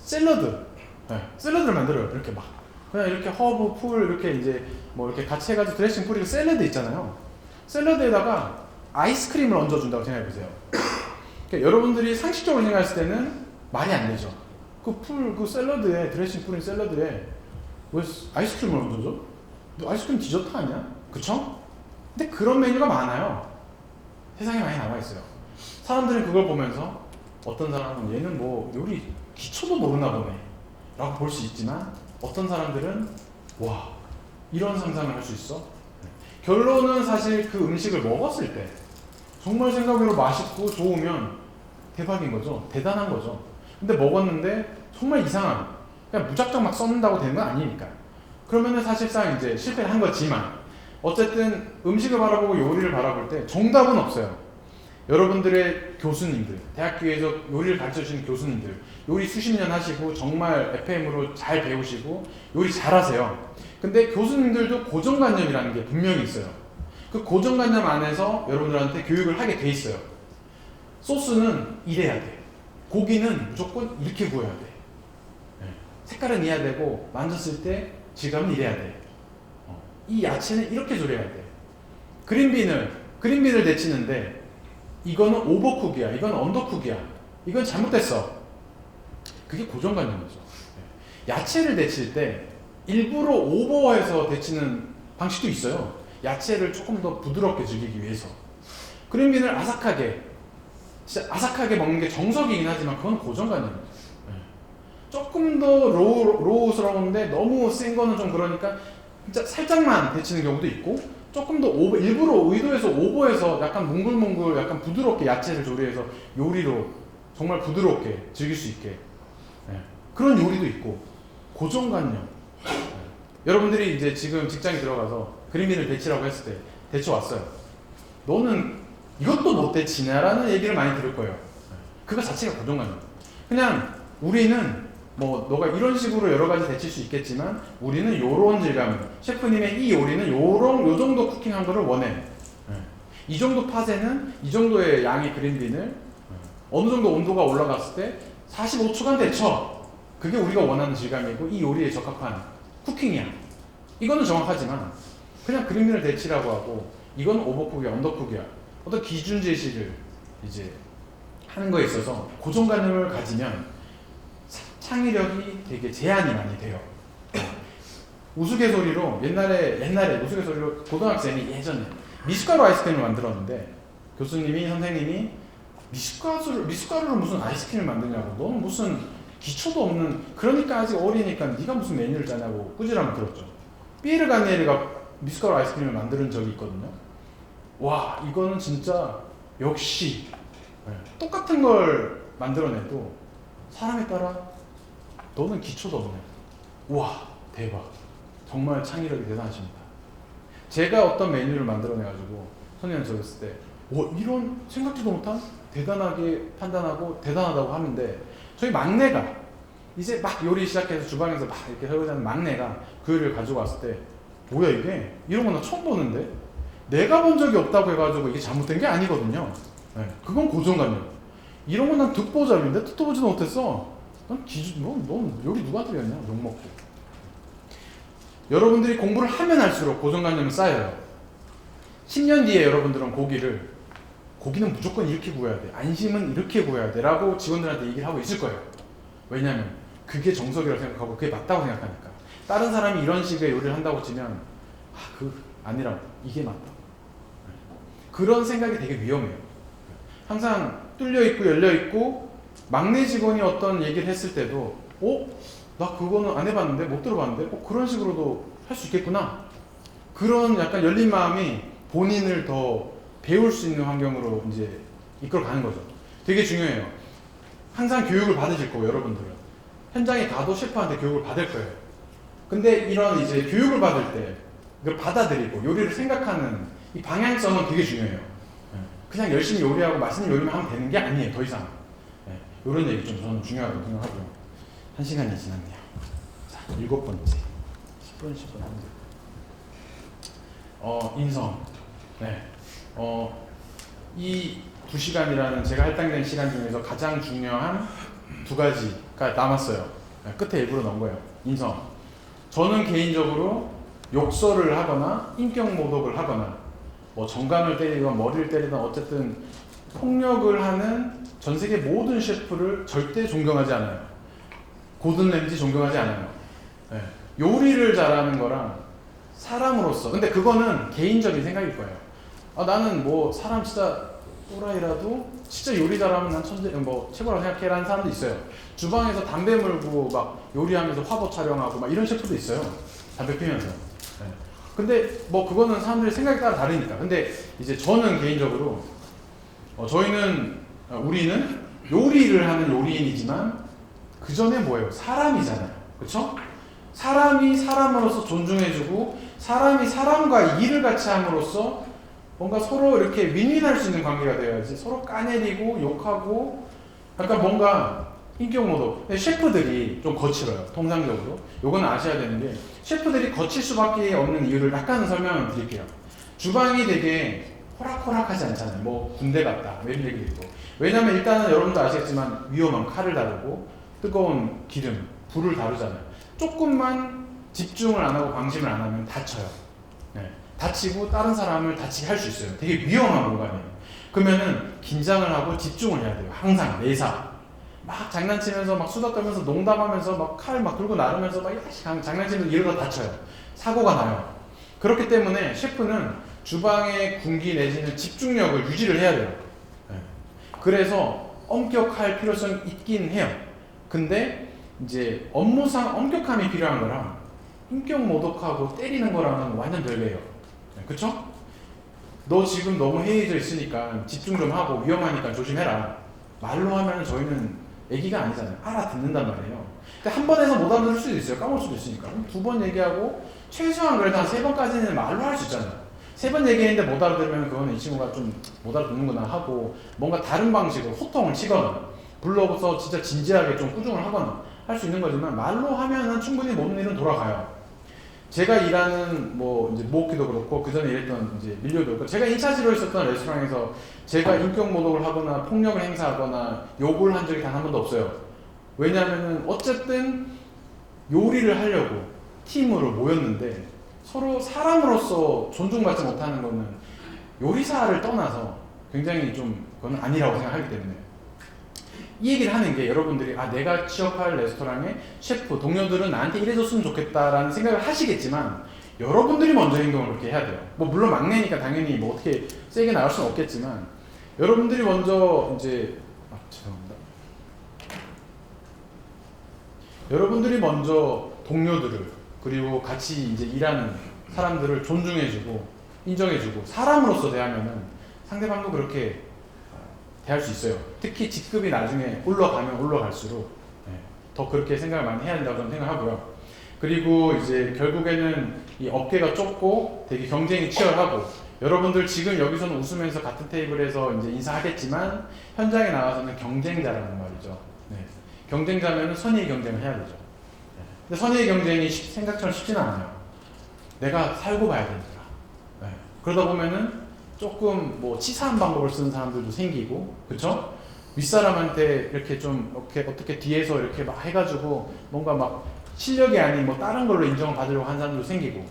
샐러드. 네, 샐러드를 만들어요. 이렇게 막 그냥 이렇게 허브, 풀 이렇게 이제 뭐 이렇게 같이 해가지고 드레싱 뿌리고 샐러드 있잖아요. 샐러드에다가 아이스크림을 얹어준다고 생각해보세요. 그러니까 여러분들이 상식적으로 생각했을 때는 말이 안 되죠. 그 샐러드에, 드레싱 뿌린 샐러드에 왜 아이스크림을 얹어줘? 너 아이스크림 디저트 아니야? 그쵸? 근데 그런 메뉴가 많아요. 세상에 많이 나와있어요. 사람들은 그걸 보면서 어떤 사람은 얘는 뭐 요리 기초도 모르나 보네 라고 볼 수 있지만, 어떤 사람들은 와, 이런 상상을 할 수 있어? 결론은 사실 그 음식을 먹었을 때 정말 생각외로 맛있고 좋으면 대박인 거죠. 대단한 거죠. 근데 먹었는데 정말 이상한, 그냥 무작정 막 썩는다고 되는 건 아니니까. 그러면은 사실상 이제 실패를 한 거지만, 어쨌든 음식을 바라보고 요리를 바라볼 때 정답은 없어요. 여러분들의 교수님들, 대학교에서 요리를 가르쳐주시는 교수님들, 요리 수십 년 하시고 정말 FM으로 잘 배우시고 요리 잘하세요. 근데 교수님들도 고정관념이라는 게 분명히 있어요. 그 고정관념 안에서 여러분들한테 교육을 하게 돼 있어요. 소스는 이래야 돼. 고기는 무조건 이렇게 구워야 돼. 색깔은 이래야 되고 만졌을 때 질감은 이래야 돼. 이 야채는 이렇게 조려야 돼. 그린빈을 데치는데 이거는 오버쿡이야, 이건 언더쿡이야, 이건 잘못됐어. 그게 고정관념이죠. 야채를 데칠 때 일부러 오버해서 데치는 방식도 있어요. 야채를 조금 더 부드럽게 즐기기 위해서. 그린빈을 진짜 아삭하게 먹는 게 정석이긴 하지만 그건 고정관념이죠. 조금 더 로우스러운데 너무 센 거는 좀 그러니까 진짜 살짝만 데치는 경우도 있고, 조금 더 일부러 의도해서 오버해서 약간 몽글몽글 약간 부드럽게 야채를 조리해서 요리로 정말 부드럽게 즐길 수 있게, 그런 요리도 있고. 고정관념. 여러분들이 이제 지금 직장에 들어가서 그린빈을 데치라고 했을 때 데쳐왔어요. 너는 이것도 못 데치냐라는 얘기를 많이 들을 거예요. 그거 자체가 고정관념. 그냥 우리는 뭐 너가 이런 식으로 여러 가지 데칠 수 있겠지만 우리는 요런 질감, 셰프님의 이 요리는 요 정도 쿠킹한 거를 원해. 이 정도 팥에는 이 정도의 양의 그린빈을 어느 정도 온도가 올라갔을 때 45초간 데쳐. 그게 우리가 원하는 질감이고 이 요리에 적합한 쿠킹이야. 이거는 정확하지만 그냥 그린빈을 데치라고 하고 이건 오버쿡이야, 언더쿡이야, 어떤 기준 제시를 이제 하는 거에 있어서 고정관념을 가지면 창의력이 되게 제한이 많이 돼요. 우스갯소리로 옛날에 우스갯소리로 고등학생이 예전에 미숫가루 아이스크림을 만들었는데 선생님이 미숫가루로 무슨 아이스크림을 만드냐고, 너는 무슨 기초도 없는, 그러니까 아직 어리니까 네가 무슨 메뉴를 짜냐고 꾸지람을 들었죠. 피에르 가니에르가 미숫가루 아이스크림을 만드는 적이 있거든요. 와, 이거는 진짜 역시 똑같은 걸 만들어내도 사람에 따라 너는 기초도 없네. 와, 대박. 정말 창의력이 대단하십니다. 제가 어떤 메뉴를 만들어내가지고 손님한테 줬을 때 이런 생각지도 못한 대단하게 판단하고 대단하다고 하는데, 저희 막내가 이제 막 요리 시작해서 주방에서 막 이렇게 설거지하는 막내가 그 요리를 가지고 왔을 때 뭐야 이게? 이런 거 나 처음 보는데? 내가 본 적이 없다고 해가지고 이게 잘못된 게 아니거든요. 그건 고정관념. 이런 건 난 듣보잡인데 듣도 보지도 못했어. 넌 요리 누구한테 배웠냐? 욕먹고. 여러분들이 공부를 하면 할수록 고정관념이 쌓여요. 10년 뒤에 여러분들은 고기는 무조건 이렇게 구워야 돼, 안심은 이렇게 구워야 돼 라고 직원들한테 얘기를 하고 있을 거예요. 왜냐면 그게 정석이라고 생각하고 그게 맞다고 생각하니까. 다른 사람이 이런 식의 요리를 한다고 치면 아니라고, 이게 맞다. 그런 생각이 되게 위험해요. 항상 뚫려있고 열려있고, 막내 직원이 어떤 얘기를 했을 때도 나 그거는 안 해봤는데, 못 들어봤는데 그런 식으로도 할 수 있겠구나. 그런 약간 열린 마음이 본인을 더 배울 수 있는 환경으로 이제 이끌어가는 거죠. 되게 중요해요. 항상 교육을 받으실 거고, 여러분들은 현장에 가도 셰프한테 교육을 받을 거예요. 근데 이런 이제 교육을 받을 때 그걸 받아들이고 요리를 생각하는 이 방향성은 되게 중요해요. 그냥 열심히 요리하고 맛있는 요리만 하면 되는 게 아니에요. 더 이상. 이런 얘기 좀 저는 중요하다고 생각하고요. 1시간이 지났네요. 자, 7번째. 10분 인성. 이 2시간이라는 제가 할당된 시간 중에서 가장 중요한 2가지가 남았어요. 끝에 일부러 넣은 거예요. 인성. 저는 개인적으로 욕설을 하거나 인격 모독을 하거나 뭐 정강을 때리건 머리를 때리건 어쨌든 폭력을 하는 전 세계 모든 셰프를 절대 존경하지 않아요. 고든 램지 존경하지 않아요. 네. 요리를 잘하는 거랑 사람으로서, 근데 그거는 개인적인 생각일 거예요. 나는 뭐 사람 진짜 또라이라도 진짜 요리 잘하면 난 천재, 뭐 최고라고 생각해라는 사람도 있어요. 주방에서 담배 물고 막 요리하면서 화보 촬영하고 막 이런 셰프도 있어요. 담배 피면서. 네. 근데 뭐 그거는 사람들의 생각에 따라 다르니까. 근데 이제 저는 개인적으로 우리는 요리를 하는 요리인이지만 그 전에 뭐예요? 사람이잖아요. 그렇죠? 사람이 사람으로서 존중해주고 사람이 사람과 일을 같이 함으로써 뭔가 서로 이렇게 윈윈할 수 있는 관계가 되어야지. 서로 까내리고 욕하고 약간 뭔가 인격 모독. 근데 셰프들이 좀 거칠어요. 통상적으로. 요거는 아셔야 되는 게 셰프들이 거칠 수밖에 없는 이유를 약간 설명을 드릴게요. 주방이 되게 호락호락하지 않잖아요. 뭐 군대 같다 이런 얘기도 있고. 왜냐면 일단은 여러분도 아시겠지만 위험한 칼을 다루고 뜨거운 기름, 불을 다루잖아요. 조금만 집중을 안 하고 방심을 안 하면 다쳐요. 네. 다치고 다른 사람을 다치게 할 수 있어요. 되게 위험한 공간이에요. 그러면은 긴장을 하고 집중을 해야 돼요. 항상 매사. 막 장난치면서 막 수다 떨면서 농담하면서 막 칼 막 들고 나르면서 막 장난치면서 이러다 다쳐요. 사고가 나요. 그렇기 때문에 셰프는 주방의 군기 내지는 집중력을 유지를 해야 돼요. 네. 그래서 엄격할 필요성이 있긴 해요. 근데 이제 업무상 엄격함이 필요한 거랑 인격 모독하고 때리는 거랑은 완전 별개예요. 네, 그쵸? 너 지금 너무 해이해져 있으니까 집중 좀 하고 위험하니까 조심해라. 말로 하면 저희는 애기가 아니잖아요. 알아듣는단 말이에요. 근데 한 번 해서 못 알아들을 수도 있어요. 까먹을 수도 있으니까. 두 번 얘기하고 최소한 그래도 한 세 번까지는 말로 할 수 있잖아요. 세 번 얘기했는데 못 알아들으면 그거는 이 친구가 좀 못 알아듣는구나 하고 뭔가 다른 방식으로 호통을 치거나 불러서 진짜 진지하게 좀 꾸중을 하거나 할 수 있는 거지만 말로 하면은 충분히 모든 일은 돌아가요. 제가 일하는 뭐 이제 모키도 그렇고 그 전에 일했던 이제 밀료도 그렇고 제가 인차지로 있었던 레스토랑에서 제가 인격 모독을 하거나 폭력을 행사하거나 욕을 한 적이 단 한 번도 없어요. 왜냐하면은 어쨌든 요리를 하려고 팀으로 모였는데 서로 사람으로서 존중받지 못하는 거는 요리사를 떠나서 굉장히 좀 그건 아니라고 생각하기 때문에 이 얘기를 하는 게 여러분들이 내가 취업할 레스토랑의 셰프 동료들은 나한테 이래줬으면 좋겠다라는 생각을 하시겠지만 여러분들이 먼저 행동을 그렇게 해야 돼요. 뭐 물론 막내니까 당연히 뭐 어떻게 세게 나갈 수는 없겠지만 여러분들이 먼저 이제 죄송합니다. 여러분들이 먼저 동료들을 그리고 같이 이제 일하는 사람들을 존중해주고 인정해주고 사람으로서 대하면은 상대방도 그렇게 대할 수 있어요. 특히 직급이 나중에 올라가면 올라갈수록 더 그렇게 생각을 많이 해야 된다고 저는 생각하고요. 그리고 이제 결국에는 이 어깨가 좁고 되게 경쟁이 치열하고 여러분들 지금 여기서는 웃으면서 같은 테이블에서 이제 인사하겠지만 현장에 나가서는 경쟁자라는 말이죠. 네. 경쟁자면은 선의의 경쟁을 해야 되죠. 네. 근데 선의의 경쟁이 생각처럼 쉽지는 않아요. 내가 살고 봐야 되니까. 네. 그러다 보면은 조금 뭐 치사한 방법을 쓰는 사람들도 생기고, 그쵸? 윗사람한테 이렇게 좀 어떻게 뒤에서 이렇게 막 해가지고 뭔가 막 실력이 아닌 뭐 다른 걸로 인정을 받으려고 하는 사람들도 생기고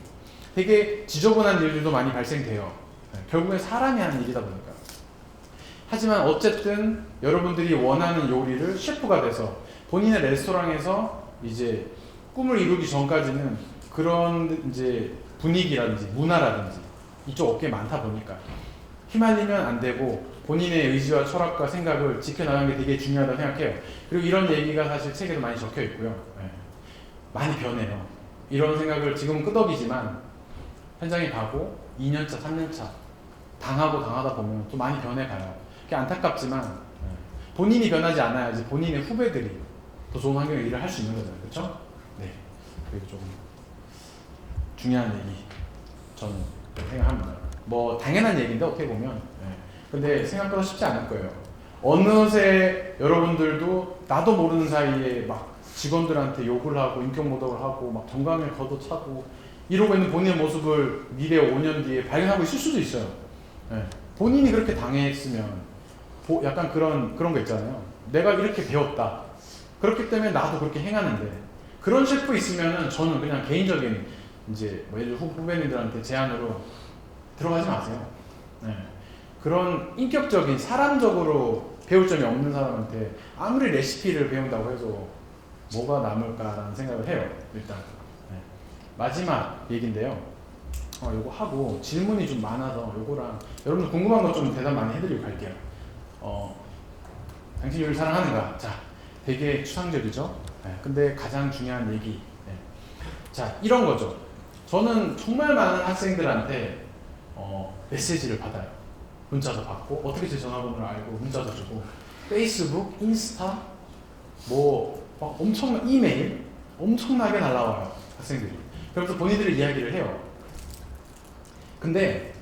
되게 지저분한 일들도 많이 발생돼요. 네, 결국엔 사람이 하는 일이다 보니까. 하지만 어쨌든 여러분들이 원하는 요리를 셰프가 돼서 본인의 레스토랑에서 이제 꿈을 이루기 전까지는 그런 이제 분위기라든지 문화라든지 이쪽 업계에 많다 보니까 휘말리면 안 되고 본인의 의지와 철학과 생각을 지켜나가는 게 되게 중요하다고 생각해요. 그리고 이런 얘기가 사실 책에도 많이 적혀 있고요. 네. 많이 변해요. 이런 생각을 지금은 끄덕이지만 현장에 가고 2년차, 3년차 당하다 보면 또 많이 변해가요. 그게 안타깝지만 본인이 변하지 않아야지 본인의 후배들이 더 좋은 환경에 일을 할 수 있는 거잖아요. 그렇죠? 네. 그리고 조금 중요한 얘기 저는 생각합니다. 뭐 당연한 얘기인데 어떻게 보면 근데 생각보다 쉽지 않을 거예요. 어느새 여러분들도 나도 모르는 사이에 막 직원들한테 욕을 하고 인격 모독을 하고 막 정강을 걷어차고 이러고 있는 본인의 모습을 미래 5년 뒤에 발견하고 있을 수도 있어요. 본인이 그렇게 당했으면 약간 그런 거 있잖아요. 내가 이렇게 배웠다. 그렇기 때문에 나도 그렇게 행하는데 그런 셰프 있으면은 저는 그냥 개인적인 이제 뭐 예를 들어 후배님들한테 제안으로 들어가지 마세요. 그런 인격적인 사람적으로 배울 점이 없는 사람한테 아무리 레시피를 배운다고 해도 뭐가 남을까라는 생각을 해요. 일단 네. 마지막 얘기인데요. 요거 하고 질문이 좀 많아서 요거랑 여러분들 궁금한 거 좀 대답 많이 해드리고 갈게요. 당신 요리를 사랑하는가? 자, 되게 추상적이죠. 네. 근데 가장 중요한 얘기. 네. 자, 이런 거죠. 저는 정말 많은 학생들한테 메시지를 받아요. 문자도 받고 어떻게 제 전화번호를 알고 문자도 주고 페이스북, 인스타, 뭐 막 엄청난 이메일 엄청나게 날라와요. 학생들이. 그러면서 본인들의 이야기를 해요. 근데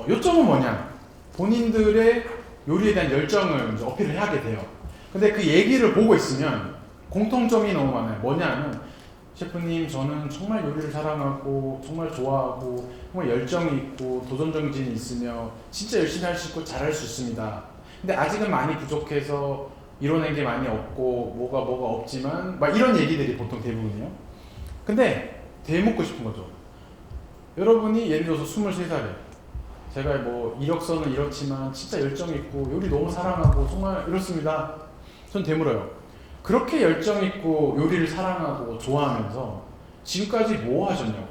요점은 뭐냐? 본인들의 요리에 대한 열정을 이제 어필을 하게 돼요. 근데 그 얘기를 보고 있으면 공통점이 너무 많아요. 뭐냐면 셰프님, 저는 정말 요리를 사랑하고 정말 좋아하고 정말 열정이 있고 도전정신이 있으며 진짜 열심히 할 수 있고 잘할 수 있습니다. 근데 아직은 많이 부족해서 이뤄낸 게 많이 없고 뭐가 없지만 막 이런 얘기들이 보통 대부분이에요. 근데 되묻고 싶은 거죠. 여러분이 예를 들어서 23살에 제가 뭐 이력서는 이렇지만 진짜 열정 있고 요리 너무 사랑하고 정말 이렇습니다. 전 되물어요. 그렇게 열정 있고 요리를 사랑하고 좋아하면서 지금까지 뭐 하셨냐고.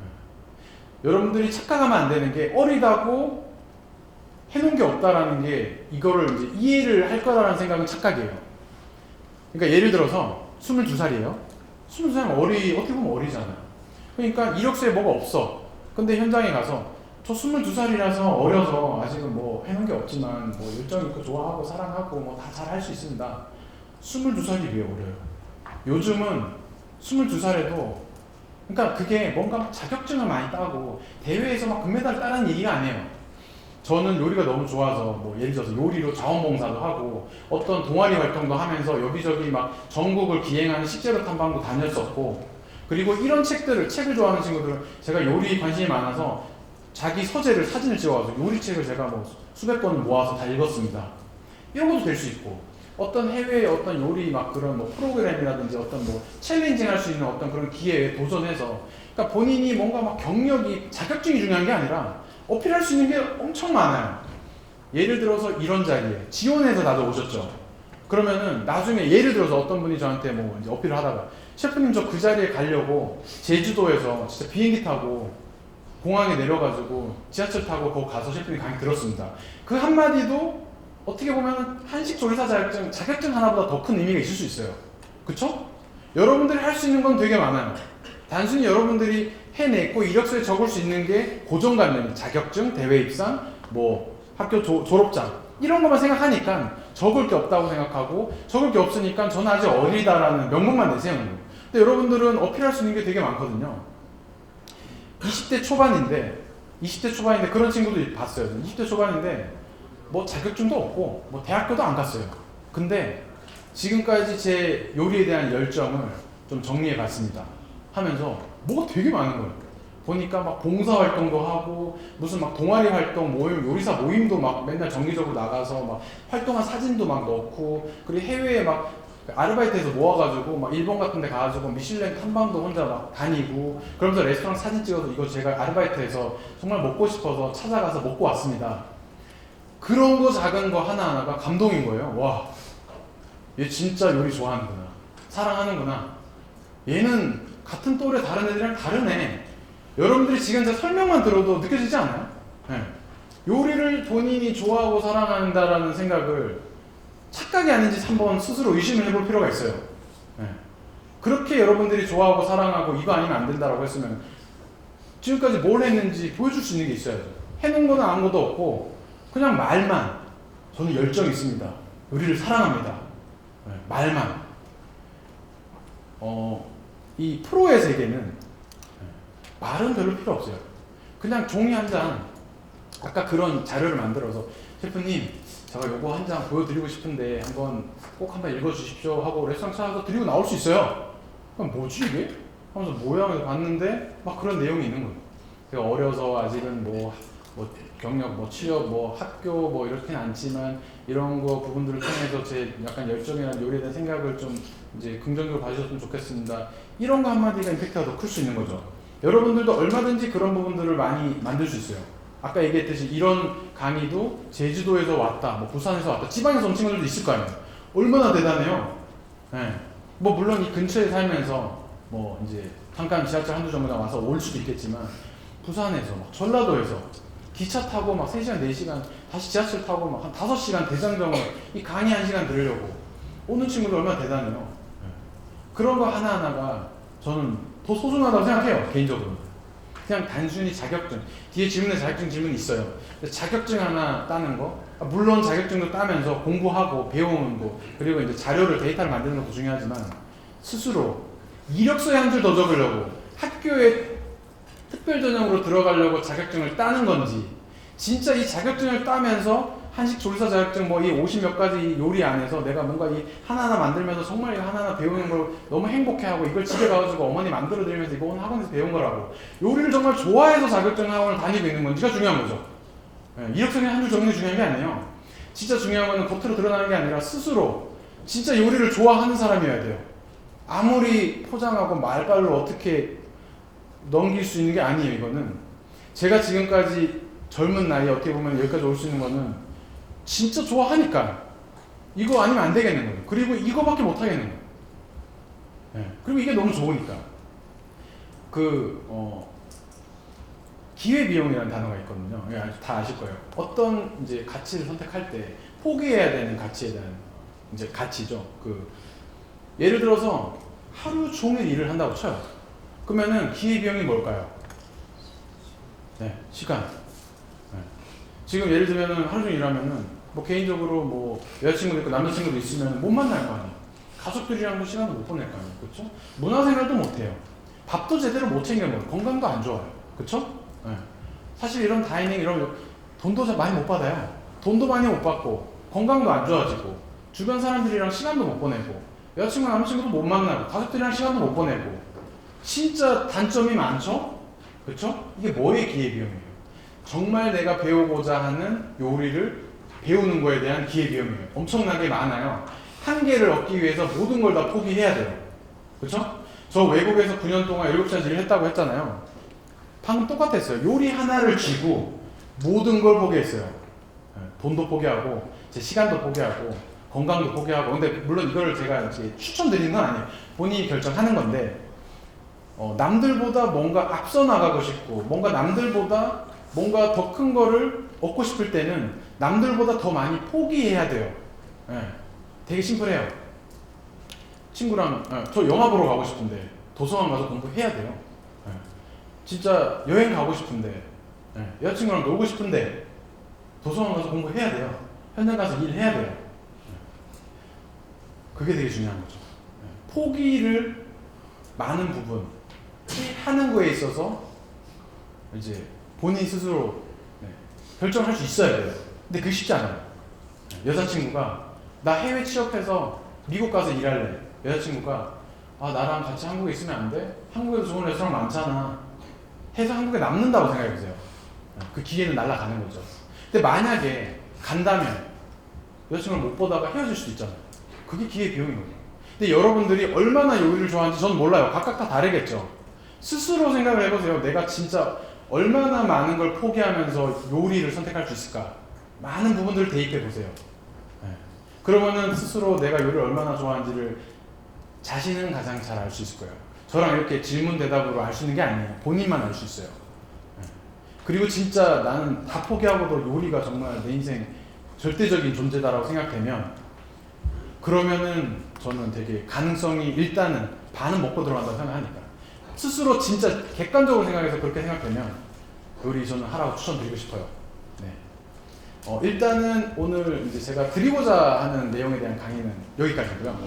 네. 여러분들이 착각하면 안 되는 게 어리다고 해놓은 게 없다라는 게 이거를 이제 이해를 할 거라는 생각은 착각이에요. 그러니까 예를 들어서 22살이에요. 22살은 어떻게 보면 어리잖아요. 그러니까 이력서에 뭐가 없어. 근데 현장에 가서 저 22살이라서 어려서 아직은 뭐 해놓은 게 없지만 뭐 열정 있고 좋아하고 사랑하고 뭐 다 잘 할 수 있습니다. 22살이 왜 어려요? 요즘은 22살에도 그러니까 그게 뭔가 자격증을 많이 따고 대회에서 막 금메달 따는 얘기가 아니에요. 저는 요리가 너무 좋아서 뭐 예를 들어서 요리로 자원봉사도 하고 어떤 동아리 활동도 하면서 여기저기 막 전국을 기행하는 식재료 탐방도 다녔었고, 그리고 이런 책을 좋아하는 친구들은 제가 요리 관심이 많아서 자기 서재를 사진을 찍어가지고 요리책을 제가 뭐 수백 권을 모아서 다 읽었습니다. 이런 것도 될 수 있고, 어떤 해외의 어떤 요리 막 그런 뭐 프로그램이라든지 어떤 뭐 챌린징 할 수 있는 어떤 그런 기회에 도전해서, 그러니까 본인이 뭔가 막 경력이 자격증이 중요한 게 아니라 어필할 수 있는 게 엄청 많아요. 예를 들어서 이런 자리에 지원해서 나도 오셨죠. 그러면은 나중에 예를 들어서 어떤 분이 저한테 뭐 이제 어필을 하다가 셰프님 저 그 자리에 가려고 제주도에서 진짜 비행기 타고 공항에 내려가지고 지하철 타고 거기 가서 셰프님 강의 들었습니다. 그 한마디도 어떻게 보면 한식 조리사 자격증 하나보다 더 큰 의미가 있을 수 있어요. 그쵸? 여러분들이 할 수 있는 건 되게 많아요. 단순히 여러분들이 해냈고 이력서에 적을 수 있는 게 고정관념, 자격증, 대회 입상, 뭐 학교 졸업장 이런 것만 생각하니까 적을 게 없다고 생각하고, 적을 게 없으니까 저는 아직 어리다라는 명목만 내세우는 거예요. 근데 여러분들은 어필할 수 있는 게 되게 많거든요. 20대 초반인데 그런 친구도 봤어요. 20대 초반인데 뭐 자격증도 없고 뭐 대학교도 안 갔어요. 근데 지금까지 제 요리에 대한 열정을 좀 정리해 봤습니다 하면서 뭐가 되게 많은 거예요. 보니까 막 봉사활동도 하고 무슨 막 동아리 활동 모임, 요리사 모임도 막 맨날 정기적으로 나가서 막 활동한 사진도 막 넣고, 그리고 해외에 막 아르바이트해서 모아가지고 막 일본 같은 데 가가지고 미슐랭 탐방도 혼자 막 다니고, 그러면서 레스토랑 사진 찍어서 이거 제가 아르바이트해서 정말 먹고 싶어서 찾아가서 먹고 왔습니다. 그런 거 작은 거 하나하나가 감동인 거예요. 와, 얘 진짜 요리 좋아하는구나, 사랑하는구나, 얘는 같은 또래 다른 애들이랑 다르네. 여러분들이 지금 제 설명만 들어도 느껴지지 않아요? 네. 요리를 본인이 좋아하고 사랑한다라는 생각을 착각이 아닌지 한번 스스로 의심을 해볼 필요가 있어요. 네. 그렇게 여러분들이 좋아하고 사랑하고 이거 아니면 안 된다라고 했으면 지금까지 뭘 했는지 보여줄 수 있는 게 있어야죠. 해놓은 거는 아무것도 없고 그냥 말만, 저는 열정이 있습니다, 요리를 사랑합니다, 네. 말만. 이 프로의 세계는 말은 별로 필요 없어요. 그냥 종이 한 장, 아까 그런 자료를 만들어서 셰프님 제가 요거 한 장 보여드리고 싶은데 꼭 한번 읽어주십시오 하고 레스토랑 찾아서 드리고 나올 수 있어요. 그럼 뭐지 이게? 하면서 모양을 봤는데 막 그런 내용이 있는 거예요. 제가 어려서 아직은 뭐 경력, 뭐 취업, 뭐 학교 뭐 이렇게는 않지만 이런 거 부분들을 통해서 제 약간 열정이나 요리에 대한 생각을 좀 이제 긍정적으로 봐주셨으면 좋겠습니다. 이런 거 한마디가 임팩트가 더 클 수 있는 거죠. 여러분들도 얼마든지 그런 부분들을 많이 만들 수 있어요. 아까 얘기했듯이 이런 강의도 제주도에서 왔다, 뭐 부산에서 왔다, 지방에서 온 친구들도 있을 거 아니에요. 얼마나 대단해요. 네. 뭐 물론 이 근처에 살면서 뭐 이제 잠깐 지하철 한두 정거장 와서 올 수도 있겠지만 부산에서 막 전라도에서 기차 타고 막 3시간, 4시간 다시 지하철 타고 막 한 5시간 대장정을 이 강의 1시간 들으려고 오는 친구들 얼마나 대단해요. 네. 그런 거 하나하나가 저는 더 소중하다고 생각해요. 개인적으로. 그냥 단순히 자격증, 뒤에 질문에 자격증 질문이 있어요. 자격증 하나 따는 거, 물론 자격증도 따면서 공부하고 배우는 거, 그리고 이제 자료를, 데이터를 만드는 것도 중요하지만 스스로 이력서에 한 줄 더 적으려고 학교에 특별 전형으로 들어가려고 자격증을 따는 건지, 진짜 이 자격증을 따면서 한식 조리사 자격증 뭐 이 50몇 가지 요리 안에서 내가 뭔가 이 하나하나 만들면서 정말 이거 하나하나 배우는 걸 너무 행복해하고 이걸 집에 가가지고 어머니 만들어 드리면서 이거 오늘 학원에서 배운 거라고 요리를 정말 좋아해서 자격증 학원을 다니고 있는 건지가 중요한 거죠. 이력서에 한 줄 적는 게 중요한 게 아니에요. 진짜 중요한 거는 겉으로 드러나는 게 아니라 스스로 진짜 요리를 좋아하는 사람이어야 돼요. 아무리 포장하고 말발로 어떻게 넘길 수 있는 게 아니에요. 이거는 제가 지금까지 젊은 나이에 어떻게 보면 여기까지 올 수 있는 거는 진짜 좋아하니까 이거 아니면 안 되겠는 거예요. 그리고 이거밖에 못 하겠는 거예요. 그리고 이게 너무 좋으니까 기회비용이라는 단어가 있거든요. 다 아실 거예요. 어떤 이제 가치를 선택할 때 포기해야 되는 가치에 대한 이제 가치죠. 예를 들어서 하루 종일 일을 한다고 쳐요. 그러면은 기회비용이 뭘까요? 네, 시간. 지금 예를 들면은 하루 종일 일하면은 뭐 개인적으로 뭐 여자친구도 있고 남자친구도 있으면 못 만날 거 아니에요. 가족들이랑도 시간도 못 보낼 거 아니에요. 그렇죠? 문화생활도 못 해요. 밥도 제대로 못 챙겨 먹어요. 건강도 안 좋아요. 그렇죠? 사실 이런 다이닝 이런 돈도 많이 못 받아요. 돈도 많이 못 받고 건강도 안 좋아지고 주변 사람들이랑 시간도 못 보내고 여자친구 남자친구도 못 만나고 가족들이랑 시간도 못 보내고 진짜 단점이 많죠? 그렇죠? 이게 뭐의 기회비용이에요? 정말 내가 배우고자 하는 요리를 배우는 거에 대한 기회비용이에요. 엄청나게 많아요. 한 개를 얻기 위해서 모든 걸 다 포기해야 돼요. 그렇죠? 저 외국에서 9년 동안 7시간 일을 했다고 했잖아요. 방금 똑같았어요. 요리 하나를 쥐고 모든 걸 포기했어요. 돈도 포기하고 제 시간도 포기하고 건강도 포기하고. 근데 물론 이걸 제가 이제 추천드리는 건 아니에요. 본인이 결정하는 건데 남들보다 뭔가 앞서 나가고 싶고 뭔가 남들보다 뭔가 더 큰 거를 얻고 싶을 때는 남들보다 더 많이 포기해야 돼요. 되게 심플해요. 친구랑 저 영화 보러 가고 싶은데 도서관 가서 공부해야 돼요. 진짜 여행 가고 싶은데 여자친구랑 놀고 싶은데 도서관 가서 공부해야 돼요. 현장 가서 일해야 돼요. 그게 되게 중요한 거죠. 포기를 많은 부분 하는 거에 있어서 이제 본인 스스로 결정할 수 있어야 돼요. 근데 그게 쉽지 않아요. 여자친구가 나 해외 취업해서 미국 가서 일할래. 여자친구가 나랑 같이 한국에 있으면 안 돼? 한국에도 좋은 레스토랑 많잖아. 해서 한국에 남는다고 생각해보세요. 그 기회는 날아가는 거죠. 근데 만약에 간다면 여자친구를 못 보다가 헤어질 수도 있잖아요. 그게 기회 비용이거든요. 근데 여러분들이 얼마나 요리를 좋아하는지 저는 몰라요. 각각 다 다르겠죠. 스스로 생각을 해보세요. 내가 진짜 얼마나 많은 걸 포기하면서 요리를 선택할 수 있을까? 많은 부분들을 대입해보세요. 그러면은 스스로 내가 요리를 얼마나 좋아하는지를 자신은 가장 잘 알 수 있을 거예요. 저랑 이렇게 질문 대답으로 알 수 있는 게 아니에요. 본인만 알 수 있어요. 그리고 진짜 나는 다 포기하고도 요리가 정말 내 인생 절대적인 존재다라고 생각되면 그러면은 저는 되게 가능성이 일단은 반은 먹고 들어간다고 생각하니까 스스로 진짜 객관적으로 생각해서 그렇게 생각되면 요리 저는 하라고 추천드리고 싶어요. 일단은 오늘 이제 제가 드리고자 하는 내용에 대한 강의는 여기까지고요.